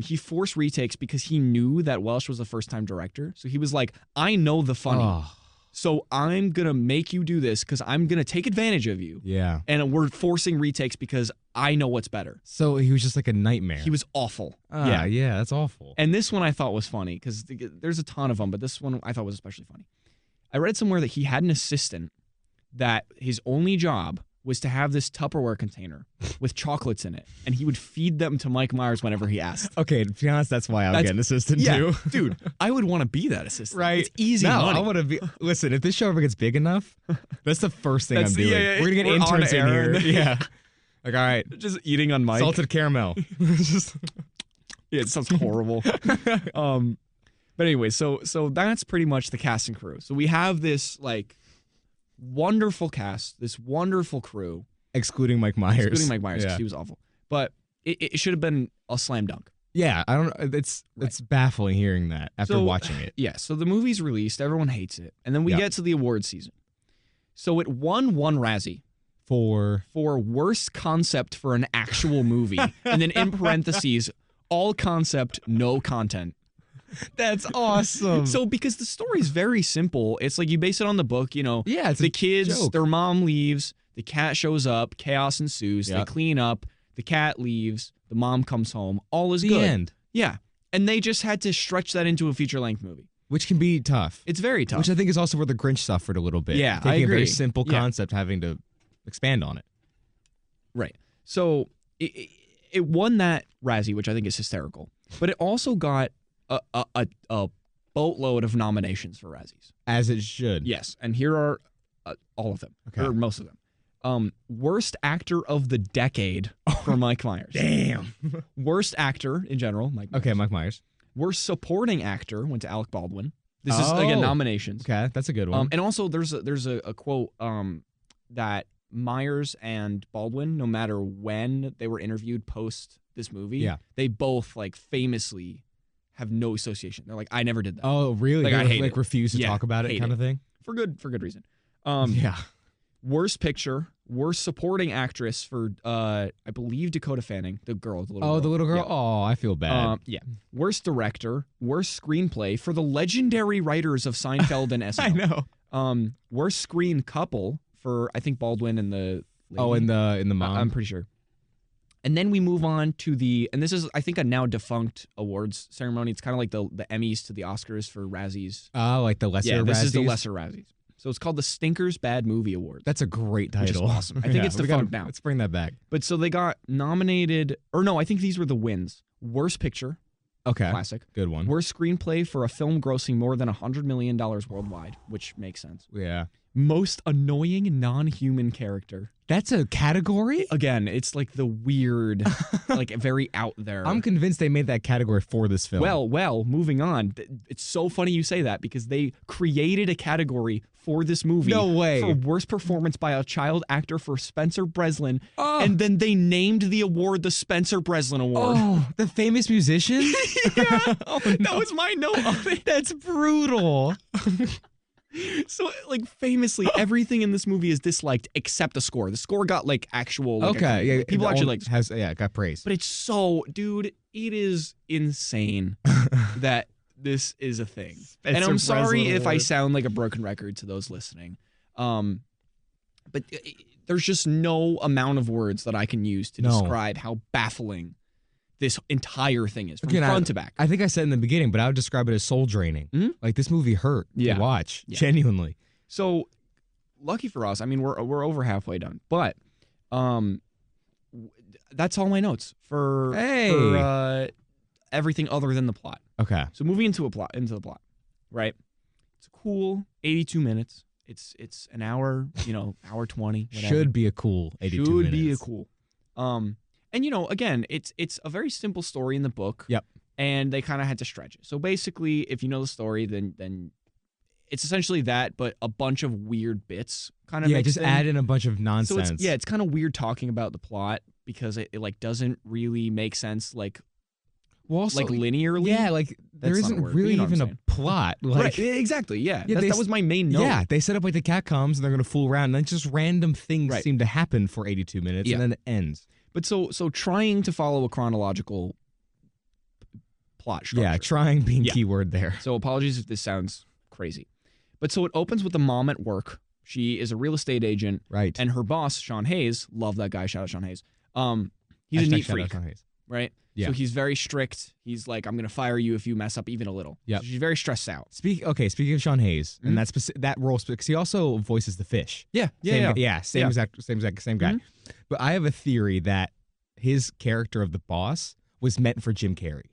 S1: He forced retakes because he knew that Welsh was a first-time director. So he was like, I know the funny. So I'm going to make you do this because I'm going to take advantage of you.
S2: Yeah.
S1: And we're forcing retakes because I know what's better.
S2: So he was just like a nightmare.
S1: He was awful.
S2: Yeah, that's awful.
S1: And this one I thought was funny because there's a ton of them, but this one I thought was especially funny. I read somewhere that he had an assistant that his only job was to have this Tupperware container with chocolates in it, and he would feed them to Mike Myers whenever he asked.
S2: Okay, to be honest, that's why I would get an assistant too.
S1: Dude, I would want to be that assistant.
S2: Right.
S1: It's easy
S2: no,
S1: money.
S2: I want to be. Listen, if this show ever gets big enough, that's the first thing I'm doing. We're going to get interns in here. Yeah. Like, all right.
S1: Just eating on mic.
S2: Salted caramel. Just...
S1: Yeah, it sounds horrible. But anyway, so that's pretty much the cast and crew. So we have this like wonderful cast, this wonderful crew.
S2: Excluding Mike Myers.
S1: Excluding Mike Myers, because he was awful. But it should have been a slam dunk.
S2: Yeah, I don't know. It's baffling hearing that after watching it.
S1: Yeah, so the movie's released, everyone hates it. And then we get to the award season. So it won one Razzie. For worst concept for an actual movie. And then in parentheses, all concept, no content.
S2: That's awesome.
S1: So because the story is very simple, it's like you base it on the book, you know.
S2: Yeah, it's
S1: the kids, their mom leaves, the cat shows up, chaos ensues, they clean up, the cat leaves, the mom comes home, all is good.
S2: The end.
S1: Yeah. And they just had to stretch that into a feature-length movie.
S2: Which can be tough.
S1: It's very tough.
S2: Which I think is also where The Grinch suffered a little bit.
S1: Yeah,
S2: Taking
S1: I agree.
S2: a very simple concept, having to expand on it.
S1: Right. So it won that Razzie, which I think is hysterical. But it also got a boatload of nominations for Razzies.
S2: As it should.
S1: Yes. And here are all of them. Okay. Or most of them. Worst actor of the decade for Mike Myers.
S2: Damn.
S1: Worst actor in general, Mike Myers.
S2: Okay, Mike Myers.
S1: Worst supporting actor went to Alec Baldwin. This is, again, nominations.
S2: Okay, that's a good one.
S1: And also, there's a quote that Myers and Baldwin, no matter when they were interviewed post this movie, they both like famously have no association. They're like, I never did that.
S2: Oh, really?
S1: Like, I hate
S2: like refuse to talk about it, kind of thing.
S1: For good reason.
S2: Yeah.
S1: Worst picture, worst supporting actress for I believe Dakota Fanning, the girl, the little girl.
S2: Oh, the little girl.
S1: Yeah.
S2: Oh, I feel bad.
S1: Yeah. Worst director, worst screenplay for the legendary writers of Seinfeld and SNL.
S2: I know.
S1: Worst screen couple for I think Baldwin and the lady.
S2: Oh, in the mom.
S1: I'm pretty sure. And then we move on to and this is I think a now defunct awards ceremony. It's kind of like the Emmys to the Oscars for Razzies.
S2: Oh, like the lesser Razzies?
S1: Yeah, this is the lesser Razzies. So it's called the Stinkers Bad Movie Awards.
S2: That's a great title.
S1: Which is awesome. I think it's defunct now.
S2: Let's bring that back.
S1: But so they got nominated, or no, I think these were the wins. Worst picture.
S2: Okay.
S1: Classic.
S2: Good one.
S1: Worst screenplay for a film grossing more than $100 million worldwide, which makes sense.
S2: Yeah.
S1: Most annoying non-human character.
S2: That's a category?
S1: Again, it's like the weird, like very out there.
S2: I'm convinced they made that category for this film.
S1: Well, moving on. It's so funny you say that because they created a category for this movie.
S2: No way.
S1: For worst performance by a child actor for Spencer Breslin. Oh. And then they named the award the Spencer Breslin Award.
S2: Oh, the famous musician?
S1: Yeah. Oh, no. That was my note of it.
S2: That's brutal.
S1: So, like, famously, everything in this movie is disliked except the score. The score got, like, actual... Like,
S2: yeah.
S1: People actually, like...
S2: It got praised.
S1: But it's so... Dude, it is insane that this is a thing. And I'm sorry if I sound like a broken record to those listening. But there's just no amount of words that I can use to describe how baffling this entire thing is from front to back.
S2: I think I said in the beginning, but I would describe it as soul draining. Mm-hmm. Like this movie hurt to watch, genuinely.
S1: So lucky for us, I mean we're over halfway done, but that's all my notes for everything other than the plot.
S2: Okay.
S1: So moving into the plot, right? It's a cool 82 minutes. It's an hour, hour 20. Whatever.
S2: Should be a cool 82 minutes.
S1: Should be a cool. And, again, it's a very simple story in the book.
S2: Yep.
S1: And they kind of had to stretch it. So basically, if you know the story, then it's essentially that, but a bunch of weird bits kind of
S2: just add in a bunch of nonsense.
S1: So it's kind of weird talking about the plot because it like doesn't really make sense like linearly.
S2: Yeah, like there isn't really even a plot. Like,
S1: right, exactly, yeah. That was my main note.
S2: Yeah, they set up like the cat comes and they're going to fool around and then just random things seem to happen for 82 minutes and then it ends.
S1: But so trying to follow a chronological plot structure.
S2: Yeah, trying being keyword there.
S1: So apologies if this sounds crazy. But so it opens with the mom at work. She is a real estate agent.
S2: Right.
S1: And her boss, Sean Hayes, love that guy, shout out Sean Hayes. He's a neat freak. Right?
S2: Yeah.
S1: So he's very strict. He's like, I'm going to fire you if you mess up even a little.
S2: Yep.
S1: So she's very stressed out.
S2: Speaking of Sean Hayes, and that role, because he also voices the fish.
S1: Yeah.
S2: Same guy. But I have a theory that his character of the boss was meant for Jim Carrey.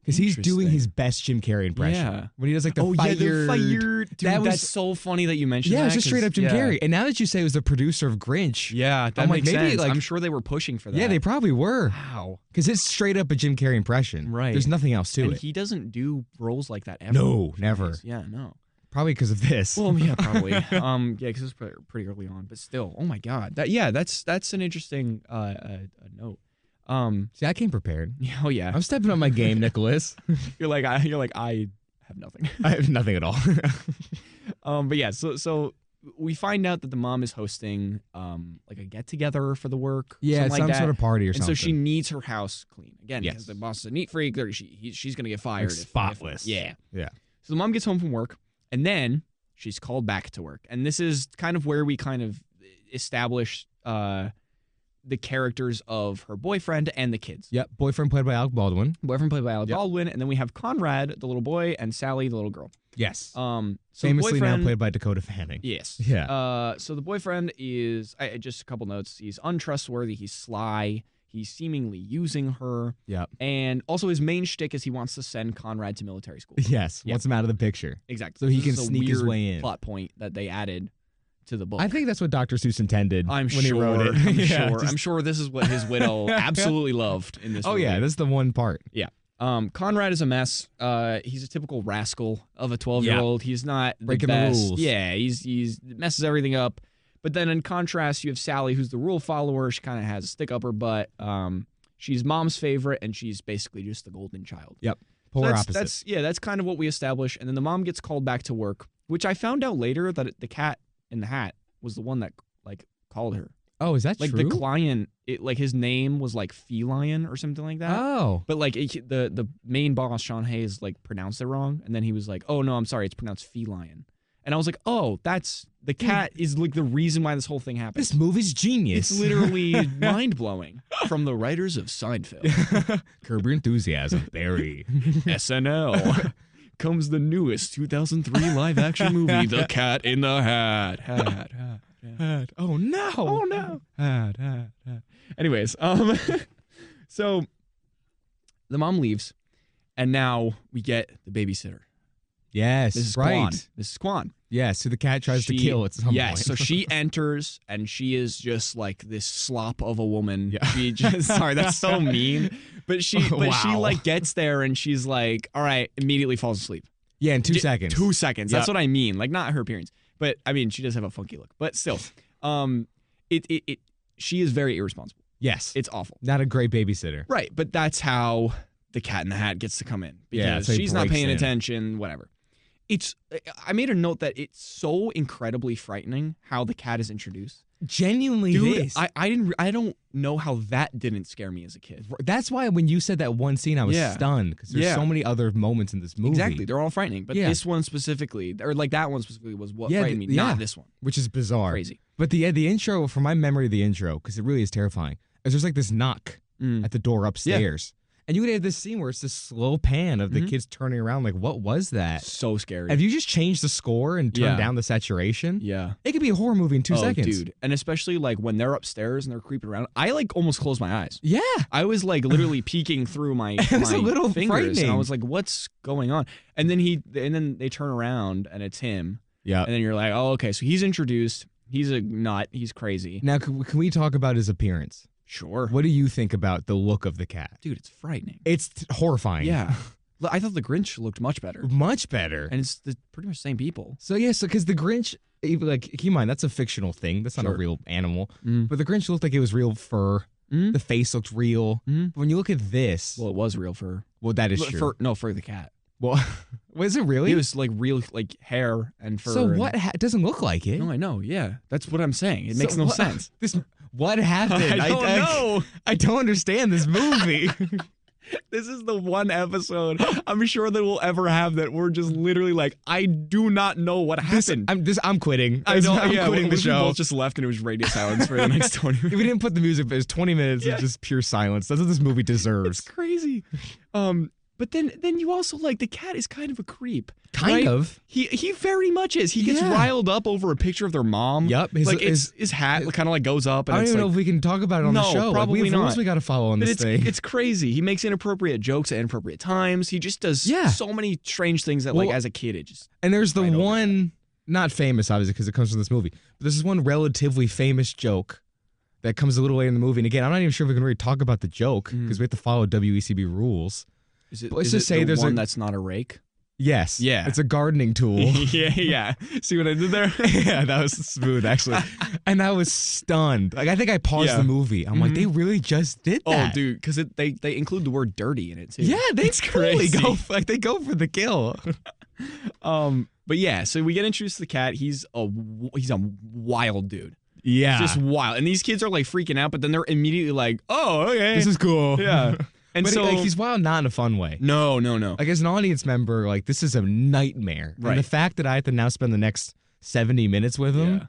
S2: Because he's doing his best Jim Carrey impression.
S1: Yeah.
S2: When he does like the
S1: fired. Dude, that's so funny that you mentioned that.
S2: Yeah, it's just straight up Jim Carrey. And now that you say it was the producer of Grinch.
S1: Yeah, that makes sense. I'm sure they were pushing for that.
S2: Yeah, they probably were.
S1: Wow.
S2: Because it's straight up a Jim Carrey impression.
S1: Right.
S2: There's nothing else to it.
S1: He doesn't do roles like that ever.
S2: No, never.
S1: Yeah, no.
S2: Probably because of this.
S1: Well, yeah, probably. Yeah, because it was pretty early on. But still, oh my God. That's an interesting note.
S2: See, I came prepared.
S1: Oh yeah,
S2: I'm stepping up my game, Nicholas.
S1: You're like I have nothing.
S2: I have nothing at all.
S1: But yeah, so we find out that the mom is hosting like a get together for the work.
S2: Yeah, some sort of party or something.
S1: And so she needs her house clean again.
S2: Yes.
S1: Because the boss is a neat freak. She's gonna get fired.
S2: Like spotless.
S1: Yeah.
S2: So
S1: the mom gets home from work, and then she's called back to work, and this is kind of where we kind of establish the characters of her boyfriend and the kids.
S2: Yep, boyfriend played by Alec Baldwin.
S1: Baldwin, and then we have Conrad, the little boy, and Sally, the little girl.
S2: Yes.
S1: So
S2: famously now played by Dakota Fanning.
S1: Yes.
S2: Yeah.
S1: So the boyfriend is just a couple notes. He's untrustworthy. He's sly. He's seemingly using her.
S2: Yep.
S1: And also his main shtick is he wants to send Conrad to military school.
S2: Yes. Wants him out of the picture.
S1: Exactly.
S2: So he can sneak his way in.
S1: Plot point that they added to the book.
S2: I think that's what Dr. Seuss intended when he wrote it.
S1: I'm sure this is what his widow absolutely loved in this movie.
S2: Yeah, that's the one part.
S1: Yeah. Conrad is a mess. He's a typical rascal of a 12-year-old. He's not
S2: breaking
S1: best.
S2: the rules.
S1: Yeah, he's messes everything up. But then in contrast, you have Sally, who's the rule follower. She kind of has a stick up her butt. She's mom's favorite, and she's basically just the golden child.
S2: Yep. Polar opposite.
S1: That's kind of what we establish. And then the mom gets called back to work, which I found out later that the cat in the hat was the one that like called her.
S2: Oh, is that
S1: like
S2: true?
S1: The client, his name was like Feline or something like that.
S2: Oh,
S1: but like the main boss, Sean Hayes, like pronounced it wrong, and then he was like, "Oh no, I'm sorry, it's pronounced feline." And I was like, "Oh, that's the cat is like the reason why this whole thing happened."
S2: This movie's genius.
S1: It's literally mind blowing. From the writers of Seinfeld,
S2: Curb Your Enthusiasm, Barry,
S1: SNL. Comes the newest 2003 live action movie, The Cat in the Hat. Hat.
S2: Oh no.
S1: Oh no. Hat. Anyways, so the mom leaves, and now we get the babysitter.
S2: Yes,
S1: this is
S2: right.
S1: This is Quan.
S2: Yes, who the cat tries to kill at some point.
S1: Yes, so she enters, and she is just like this slop of a woman.
S2: Yeah.
S1: She just, sorry, that's so mean. But she like gets there, and she's like, all right, immediately falls asleep.
S2: Yeah, in 2 seconds.
S1: 2 seconds.
S2: Yep.
S1: That's what I mean. Like, not her appearance. But, I mean, she does have a funky look. But still, she is very irresponsible.
S2: Yes.
S1: It's awful.
S2: Not a great babysitter.
S1: Right, but that's how the Cat in the Hat gets to come in. Because
S2: so
S1: she's not paying
S2: in.
S1: attention, whatever. I made a note that it's so incredibly frightening how the cat is introduced.
S2: Genuinely,
S1: dude, I don't know how that didn't scare me as a kid.
S2: That's why when you said that one scene, I was stunned because there's so many other moments in this movie.
S1: Exactly, they're all frightening, but this one specifically, or like that one specifically, was what frightened me, not this one,
S2: which is bizarre,
S1: crazy.
S2: But the intro, from my memory of the intro, because it really is terrifying, is there's like this knock at the door upstairs. And you would have this scene where it's this slow pan of the kids turning around. Like, what was that?
S1: So scary.
S2: Have you just changed the score and turned down the saturation?
S1: Yeah.
S2: It could be a horror movie in 2 seconds.
S1: Dude. And especially like when they're upstairs and they're creeping around, I like almost closed my eyes.
S2: Yeah.
S1: I was like literally peeking through my,
S2: it was a little
S1: fingers.
S2: frightening.
S1: And I was like, what's going on? And then they turn around and it's him.
S2: Yeah.
S1: And then you're like, oh, okay. So he's introduced. He's a nut. He's crazy.
S2: Now, can we talk about his appearance?
S1: Sure.
S2: What do you think about the look of the cat?
S1: Dude, it's frightening.
S2: It's horrifying.
S1: Yeah. I thought the Grinch looked much better.
S2: Much better.
S1: And it's pretty much the same people.
S2: So, because the Grinch, like, keep in mind, that's a fictional thing. That's not a real animal. But the Grinch looked like it was real fur. The face looked real. But when you look at this.
S1: Well, it was real fur.
S2: Well, that is true.
S1: For the cat.
S2: Well, was it really?
S1: It was like real, like hair and fur.
S2: So what? It doesn't look like it.
S1: No, I know. Yeah, that's what I'm saying. It makes no sense.
S2: What happened?
S1: I don't know.
S2: I don't understand this movie.
S1: This is the one episode I'm sure that we'll ever have that we're just literally like, I do not know what happened.
S2: I'm quitting.
S1: I know.
S2: I'm quitting the
S1: We
S2: show.
S1: both just left and it was radio silence for the next 20 minutes.
S2: We didn't put the music, but it's 20 minutes of just pure silence. That's what this movie deserves.
S1: It's crazy. But then you also like the cat is kind of a creep.
S2: Kind of.
S1: He very much is. He gets riled up over a picture of their mom.
S2: Yep.
S1: His hat kind of like goes up. And
S2: I don't
S1: it's
S2: even know
S1: like,
S2: if we can talk about it on the show.
S1: Probably
S2: we have
S1: not.
S2: rules we got to follow on this thing.
S1: It's crazy. He makes inappropriate jokes at inappropriate times. He just does so many strange things that like as a kid it just.
S2: And there's the one, not famous obviously because it comes from this movie, but this is one relatively famous joke that comes a little later in the movie. And again, I'm not even sure if we can really talk about the joke because we have to follow WECB rules.
S1: Let's just say there's one that's not a rake.
S2: Yes.
S1: Yeah.
S2: It's a gardening tool.
S1: yeah. See what I did there?
S2: Yeah, that was smooth, actually. And I was stunned. Like, I think I paused the movie. I'm like, they really just did that.
S1: Oh, dude, because they include the word dirty in it, too.
S2: Yeah, they totally go for the kill.
S1: But yeah, so we get introduced to the cat. He's a wild dude.
S2: Yeah.
S1: He's just wild. And these kids are, like, freaking out, but then they're immediately like, oh, okay.
S2: This is cool.
S1: Yeah. And
S2: but
S1: so
S2: he's wild, not in a fun way.
S1: No.
S2: Like as an audience member, like this is a nightmare.
S1: Right.
S2: And the fact that I have to now spend the next 70 minets with him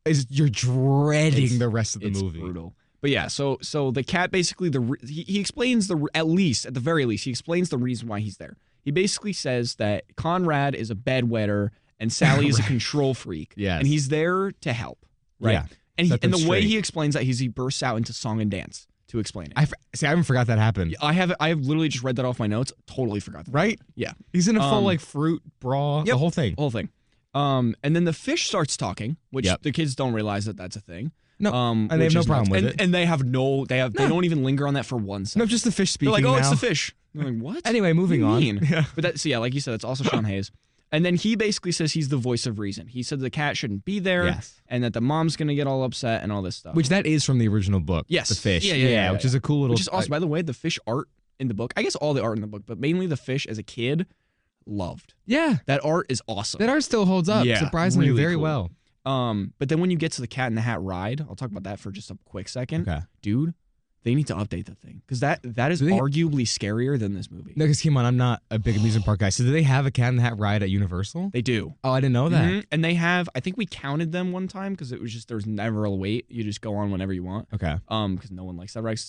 S2: is you're dreading the rest of the movie.
S1: It's brutal. But yeah, so the cat basically he explains at the very least he explains the reason why he's there. He basically says that Conrad is a bedwetter and Sally is a control freak.
S2: Yes.
S1: And he's there to help. Right.
S2: Yeah.
S1: And the way he explains that he bursts out into song and dance to explain it.
S2: I haven't forgot that happened.
S1: I have literally just read that off my notes. Totally forgot that.
S2: Right?
S1: Yeah.
S2: He's in a full like fruit bra, the whole thing.
S1: And then the fish starts talking, which the kids don't realize that that's a thing.
S2: No. And they have no problem with it.
S1: And they don't even linger on that for 1 second.
S2: No, just the fish speaking.
S1: They're like, oh,
S2: now.
S1: it's the fish. They're like, what?
S2: Anyway, moving on.
S1: Yeah. But like you said, it's also Sean Hayes. And then he basically says he's the voice of reason. He said the cat shouldn't be there, and that the mom's gonna get all upset and all this stuff.
S2: Which that is from the original book.
S1: Yes,
S2: the fish.
S1: Yeah,
S2: which is a cool little.
S1: Which is awesome. By the way, the fish art in the book. I guess all the art in the book, but mainly the fish as a kid, loved.
S2: Yeah,
S1: that art is awesome.
S2: That art still holds up surprisingly
S1: really
S2: very
S1: cool.
S2: well.
S1: But then when you get to the Cat in the Hat ride, I'll talk about that for just a quick second.
S2: Okay,
S1: dude. They need to update the thing because that is arguably scarier than this movie.
S2: No, because come on, I'm not a big amusement park guy. So do they have a Cat in the Hat ride at Universal?
S1: They do.
S2: Oh, I didn't know that.
S1: Mm-hmm. And they have. I think we counted them one time because it was just there's never a wait. You just go on whenever you want.
S2: Okay.
S1: Because no one likes that ride.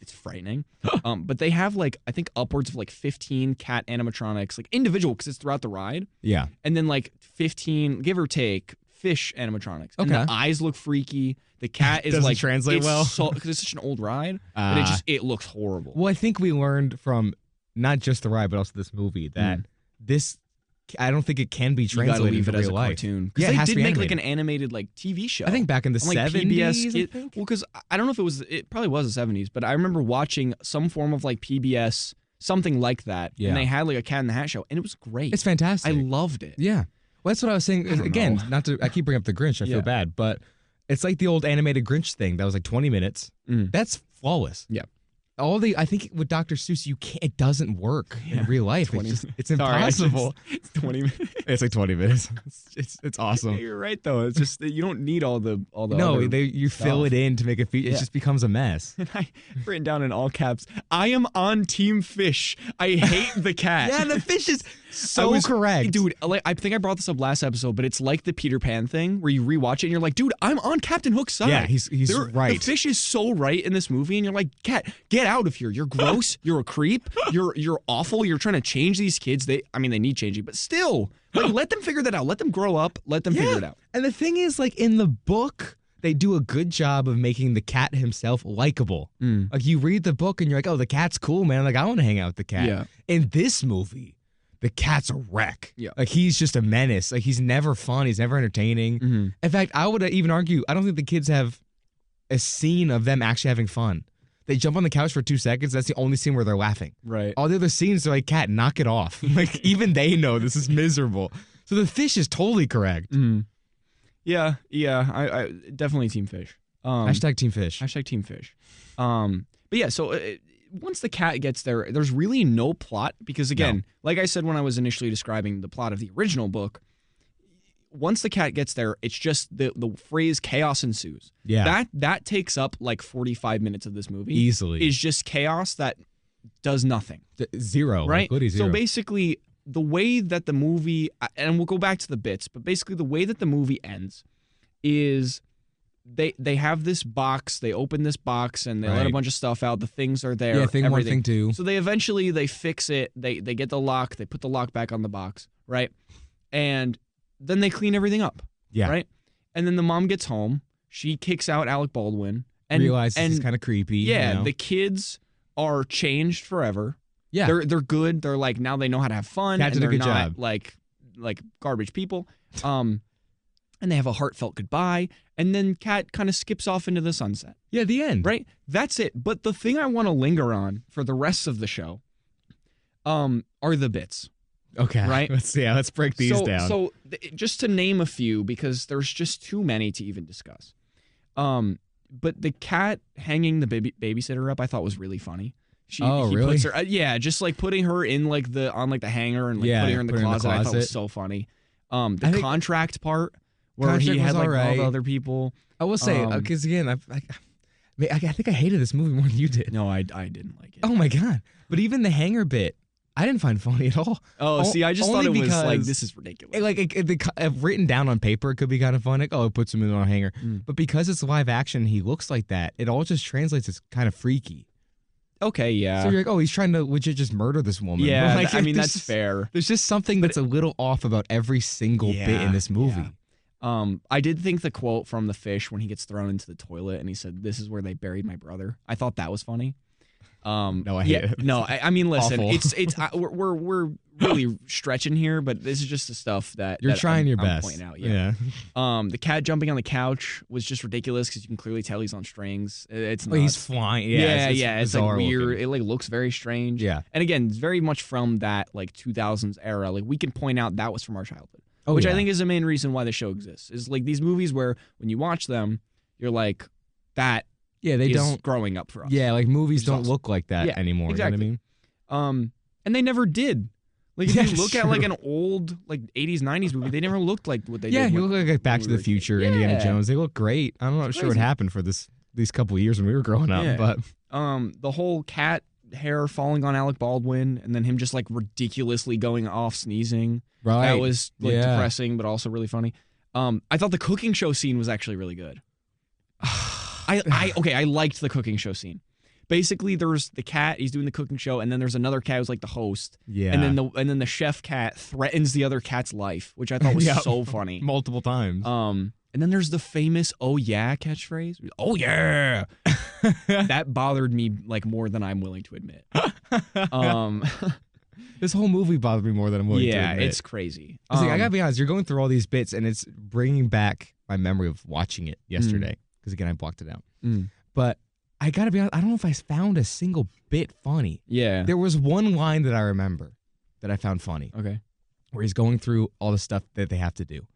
S1: It's frightening. But they have like I think upwards of like 15 cat animatronics, like individual because it's throughout the ride.
S2: Yeah.
S1: And then like 15, give or take, fish animatronics.
S2: Okay.
S1: And the eyes look freaky. The cat is
S2: Doesn't
S1: like
S2: translate well
S1: because it's such an old ride. But it looks horrible.
S2: Well, I think we learned from not just the ride, but also this movie that this. I don't think it can be translated
S1: leave it
S2: into
S1: as
S2: real
S1: a
S2: life.
S1: Cartoon. Yeah, they did make like an animated like TV show.
S2: I think back in the 70s.
S1: Well, because I don't know if it was. It probably was the 70s, but I remember watching some form of like PBS, something like that, and they had like a Cat in the Hat show, and it was great.
S2: It's fantastic.
S1: I loved it.
S2: Yeah. Well, that's what I was saying. Again, I keep bringing up the Grinch. I feel bad, but it's like the old animated Grinch thing that was like 20 minutes. That's flawless.
S1: Yeah.
S2: I think with Dr. Seuss, it doesn't work in real life. It's impossible.
S1: It's 20 minutes.
S2: It's like 20 minutes. It's awesome.
S1: Yeah, you're right though. It's just you don't need all the.
S2: No, you fill it in to make it. It just becomes a mess.
S1: And I written down in all caps. I am on Team Fish. I hate the cat.
S2: Yeah, the fish is so correct,
S1: dude. Like, I think I brought this up last episode, but it's like the Peter Pan thing where you rewatch it and you're like, dude, I'm on Captain Hook's side.
S2: Yeah, he's right.
S1: The fish is so right in this movie, and you're like, cat, get out of here. You're gross. You're a creep. You're awful. You're trying to change these kids. They need changing, but still, like, let them figure that out. Let them grow up. Let them figure it out.
S2: And the thing is, like in the book, they do a good job of making the cat himself likable. Like you read the book and you're like, oh, the cat's cool, man. Like I want to hang out with the cat.
S1: Yeah.
S2: In this movie, the cat's a wreck.
S1: Yeah.
S2: Like he's just a menace. Like he's never fun. He's never entertaining. In fact, I would even argue, I don't think the kids have a scene of them actually having fun. They jump on the couch for 2 seconds. That's the only scene where they're laughing.
S1: Right.
S2: All the other scenes, they're like, cat, knock it off. Like even they know this is miserable. So the fish is totally correct.
S1: Yeah. I definitely Team Fish.
S2: Hashtag Team Fish.
S1: Hashtag Team Fish. But yeah, so once the cat gets there, there's really no plot because, again, like I said when I was initially describing the plot of the original book, once the cat gets there, it's just the phrase chaos ensues.
S2: Yeah.
S1: That takes up like 45 minutes of this movie.
S2: Easily.
S1: Is just chaos that does nothing.
S2: Zero.
S1: Right?
S2: Like, zero.
S1: So basically, the way that the movie, and we'll go back to the bits, but basically the way that the movie ends is they have this box, they open this box, and they let a bunch of stuff out. The things are there.
S2: Yeah, thing
S1: everything.
S2: 1, thing 2.
S1: So they fix it. They get the lock. They put the lock back on the box, right? And then they clean everything up.
S2: Yeah.
S1: Right? And then the mom gets home. She kicks out Alec Baldwin. And
S2: realizes he's kind of creepy.
S1: Yeah,
S2: you know?
S1: the kids are changed forever.
S2: Yeah.
S1: They're good. They're like, now they know how to have fun.
S2: Cat
S1: and
S2: did a
S1: they're
S2: good
S1: not
S2: job.
S1: like garbage people. And they have a heartfelt goodbye. And then Cat kind of skips off into the sunset.
S2: Yeah, the end.
S1: Right? That's it. But the thing I want to linger on for the rest of the show are the bits.
S2: Okay.
S1: Right?
S2: Let's break these down.
S1: So just to name a few, because there's just too many to even discuss. But the cat hanging the babysitter up, I thought was really funny. He
S2: really?
S1: puts her, just like putting her in like the hanger and like putting her in the closet. I thought was so funny. The contract part where he had like all the other people.
S2: I will say, because again, I think I hated this movie more than you did.
S1: No, I didn't like it.
S2: Oh my god! But even the hanger bit, I didn't find funny at all.
S1: Oh, see, I just thought it was like, this is ridiculous.
S2: Written down on paper, it could be kind of fun. Like, oh, it puts him in on a hanger. But because it's live action, he looks like that. It all just translates as kind of freaky.
S1: Okay, yeah.
S2: So you're like, oh, he's trying to legit just murder this woman.
S1: Yeah,
S2: like,
S1: I mean, that's fair.
S2: There's just something that's a little off about every single bit in this movie.
S1: Yeah. I did think the quote from the fish when he gets thrown into the toilet and he said, "This is where they buried my brother." I thought that was funny.
S2: No, I hate it.
S1: No, I mean, listen,
S2: Awful.
S1: we're really stretching here, but this is just the stuff that
S2: you're trying your
S1: I'm
S2: best.
S1: Pointing out, yeah. The cat jumping on the couch was just ridiculous because you can clearly tell he's on strings. It's nuts.
S2: He's flying.
S1: It's like weird.
S2: Looking.
S1: It like looks very strange.
S2: Yeah,
S1: and again, it's very much from that like 2000s era. Like we can point out that was from our childhood, which I think is the main reason why the show exists. Is like these movies where when you watch them, you're like that.
S2: Yeah, they don't
S1: growing up for us.
S2: Yeah, like movies don't look like that anymore.
S1: Exactly.
S2: You know what I mean?
S1: And they never did. Like if you look at like an old like 80s, 90s movie, they never looked like what they did.
S2: Yeah, you look like Back to the Future, Indiana Jones. They look great. I'm not sure what happened for these couple of years when we were growing up, but
S1: the whole cat hair falling on Alec Baldwin and then him just like ridiculously going off sneezing.
S2: Right.
S1: That was like depressing, but also really funny. I thought the cooking show scene was actually really good. I liked the cooking show scene. Basically, there's the cat, he's doing the cooking show, and then there's another cat who's like the host.
S2: Yeah.
S1: And then the chef cat threatens the other cat's life, which I thought was so funny.
S2: Multiple times.
S1: And then there's the famous "Oh yeah" catchphrase. Oh yeah. That bothered me like more than I'm willing to admit.
S2: This whole movie bothered me more than I'm willing to admit.
S1: Yeah, it's crazy.
S2: I gotta be honest, you're going through all these bits, and it's bringing back my memory of watching it yesterday. Because again, I blocked it out. But I gotta be honest, I don't know if I found a single bit funny.
S1: Yeah.
S2: There was one line that I remember that I found funny.
S1: Okay.
S2: Where he's going through all the stuff that they have to do.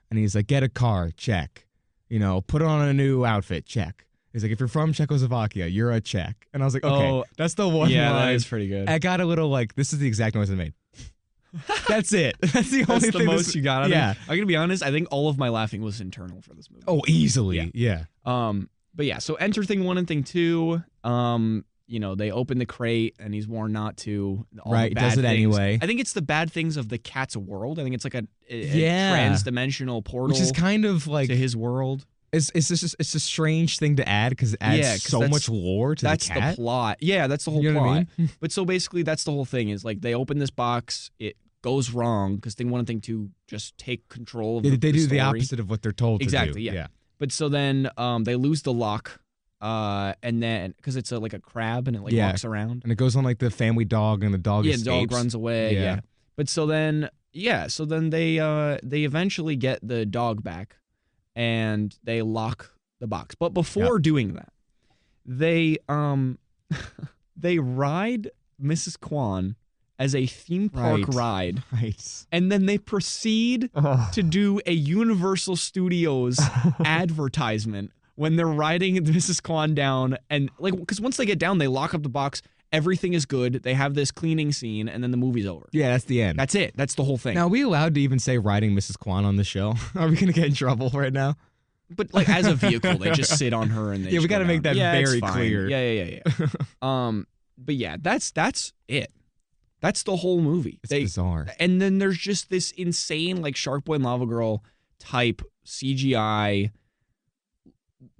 S2: And he's like, get a car, check. You know, put on a new outfit, check. He's like, if you're from Czechoslovakia, you're a Czech. And I was like, okay, that's the one line.
S1: Yeah, that is pretty good.
S2: I got a little like, this is the exact noise I made. That's it. That's the only thing.
S1: Most you got. I'm gonna be honest. I think all of my laughing was internal for this movie.
S2: Oh, easily. Yeah.
S1: But yeah. So enter thing 1 and thing 2. You know, they open the crate and he's warned not to. All the bad
S2: does it
S1: things.
S2: anyway.
S1: I think it's the bad things of the cat's world. I think it's like a trans-dimensional portal,
S2: which is kind of like
S1: to his world.
S2: It's a strange thing to add because it adds so much lore to the cat.
S1: That's the plot. Yeah, that's the whole
S2: plot.
S1: What I
S2: mean?
S1: But so basically, that's the whole thing. Is like they open this box, it goes wrong because thing 1 and thing 2 just take control of
S2: they
S1: the
S2: do
S1: story.
S2: the opposite of what they're told to do.
S1: Exactly. Yeah. But so then they lose the lock, and then because it's like a crab and it like walks around
S2: and it goes on like the family dog and the dog escapes.
S1: the dog runs away. Yeah. But so then they eventually get the dog back, and they lock the box. But before doing that, they they ride Mrs. Kwan as a theme park ride.
S2: Right.
S1: And then they proceed to do a Universal Studios advertisement when they're riding Mrs. Kwan down. And like, because once they get down, they lock up the box. Everything is good. They have this cleaning scene, and then the movie's over.
S2: Yeah, that's the end.
S1: That's it. That's the whole thing.
S2: Now, are we allowed to even say riding Mrs. Kwan on the show? Are we going to get in trouble right now?
S1: But like as a vehicle, they just sit on her and they
S2: we got to make that very clear.
S1: Yeah. but yeah, that's it. That's the whole movie.
S2: It's bizarre.
S1: And then there's just this insane like Shark Boy and Lava Girl type CGI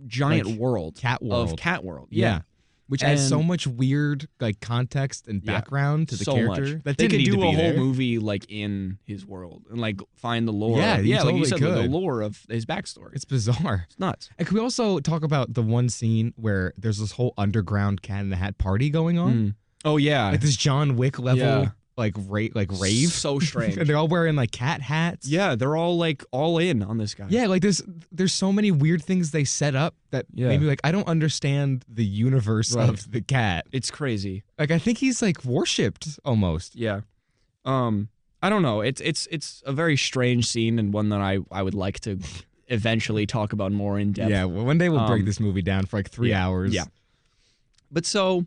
S1: giant
S2: Like
S1: world
S2: Cat World.
S1: of Cat World.
S2: Yeah. Which adds so much weird like context and background to the character.
S1: Much.
S2: That
S1: they could
S2: need
S1: do
S2: to be
S1: a whole
S2: there.
S1: movie like in his world and like find the lore.
S2: Yeah, you
S1: like
S2: totally
S1: you said, the
S2: could.
S1: lore of his backstory.
S2: It's bizarre.
S1: It's nuts.
S2: And can we also talk about the one scene where there's this whole underground Cat in the Hat party going on?
S1: Oh yeah,
S2: Like this John Wick level like rave.
S1: So strange.
S2: And they're all wearing like cat hats.
S1: Yeah, they're all like all in on this guy.
S2: Yeah, like there's so many weird things they set up that made me like, I don't understand the universe of the cat.
S1: It's crazy.
S2: Like I think he's like worshipped almost.
S1: Yeah. I don't know. It's a very strange scene and one that I would like to eventually talk about more in depth.
S2: Yeah, well, one day we'll break this movie down for like 3 hours.
S1: Yeah. But so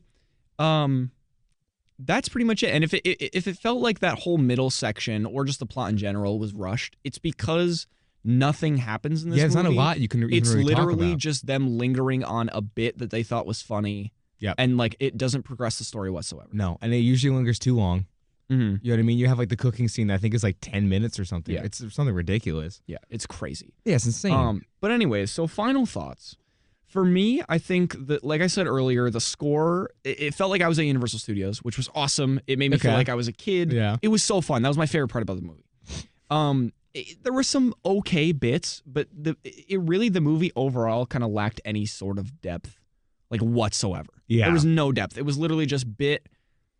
S1: that's pretty much it. And if it felt like that whole middle section or just the plot in general was rushed, it's because nothing happens in this movie.
S2: Yeah, it's not a lot you can really
S1: It's literally
S2: talk about.
S1: just them lingering on a bit that they thought was funny.
S2: Yep.
S1: And like it doesn't progress the story whatsoever.
S2: No, and it usually lingers too long.
S1: Mm-hmm.
S2: You know what I mean? You have like the cooking scene that I think is like 10 minutes or something.
S1: Yeah.
S2: It's something ridiculous.
S1: Yeah, it's crazy.
S2: Yeah, it's insane.
S1: But anyways, so final thoughts. For me, I think that, like I said earlier, the score, it felt like I was at Universal Studios, which was awesome. It made me feel like I was a kid.
S2: Yeah.
S1: It was so fun. That was my favorite part about the movie. There were some okay bits, but the movie overall kind of lacked any sort of depth, like whatsoever.
S2: Yeah.
S1: There was no depth. It was literally just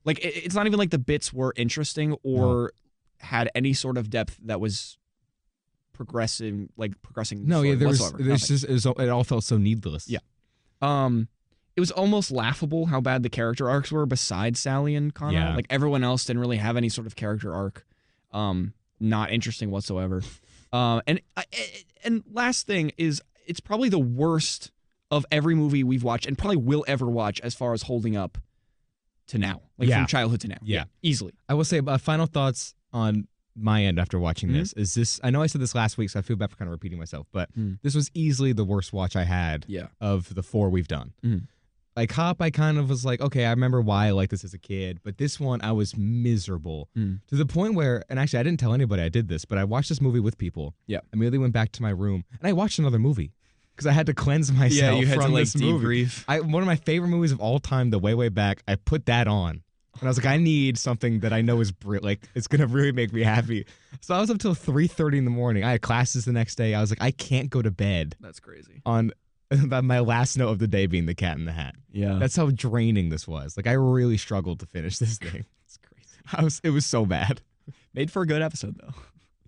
S1: like it's not even like the bits were interesting or had any sort of depth that was progressing.
S2: No, yeah,
S1: whatsoever.
S2: it all felt so needless.
S1: Yeah. It was almost laughable how bad the character arcs were besides Sally and Connor.
S2: Yeah.
S1: Like everyone else didn't really have any sort of character arc. Not interesting whatsoever. And last thing is, it's probably the worst of every movie we've watched and probably will ever watch as far as holding up to now, like from childhood to now.
S2: Yeah,
S1: easily.
S2: I will say final thoughts on my end after watching this is this. I know I said this last week, so I feel bad for kind of repeating myself, but this was easily the worst watch I had of the 4 we've done. Like Hop, I kind of was like, okay, I remember why I liked this as a kid, but this one I was miserable to the point where, and actually I didn't tell anybody I did this, but I watched this movie with people. Yeah, immediately went back to my room and I watched another movie because I had to cleanse myself.
S1: Yeah, you had
S2: from
S1: to like
S2: this movie. One of my favorite movies of all time, the way back. I put that on. And I was like, I need something that I know is like it's gonna really make me happy. So I was up till 3:30 in the morning. I had classes the next day. I was like, I can't go to bed.
S1: That's crazy.
S2: On my last note of the day being the Cat in the Hat. Yeah, that's how draining this was. Like I really struggled to finish this thing. It's crazy. It was so bad.
S1: Made for a good episode though.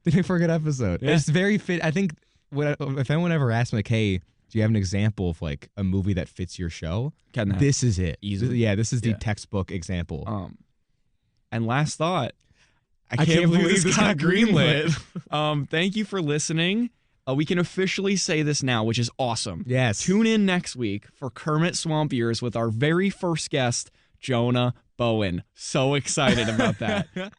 S2: Made for a good episode. Yeah. It's very fit. I think if anyone ever asked me like, hey, do you have an example of like a movie that fits your show? This is it. Easily. Yeah, this is the textbook example.
S1: And last thought,
S2: I can't believe this got greenlit.
S1: Thank you for listening. We can officially say this now, which is awesome.
S2: Yes.
S1: Tune in next week for Kermit Swamp Ears with our very first guest, Jonah Bowen. So excited about that.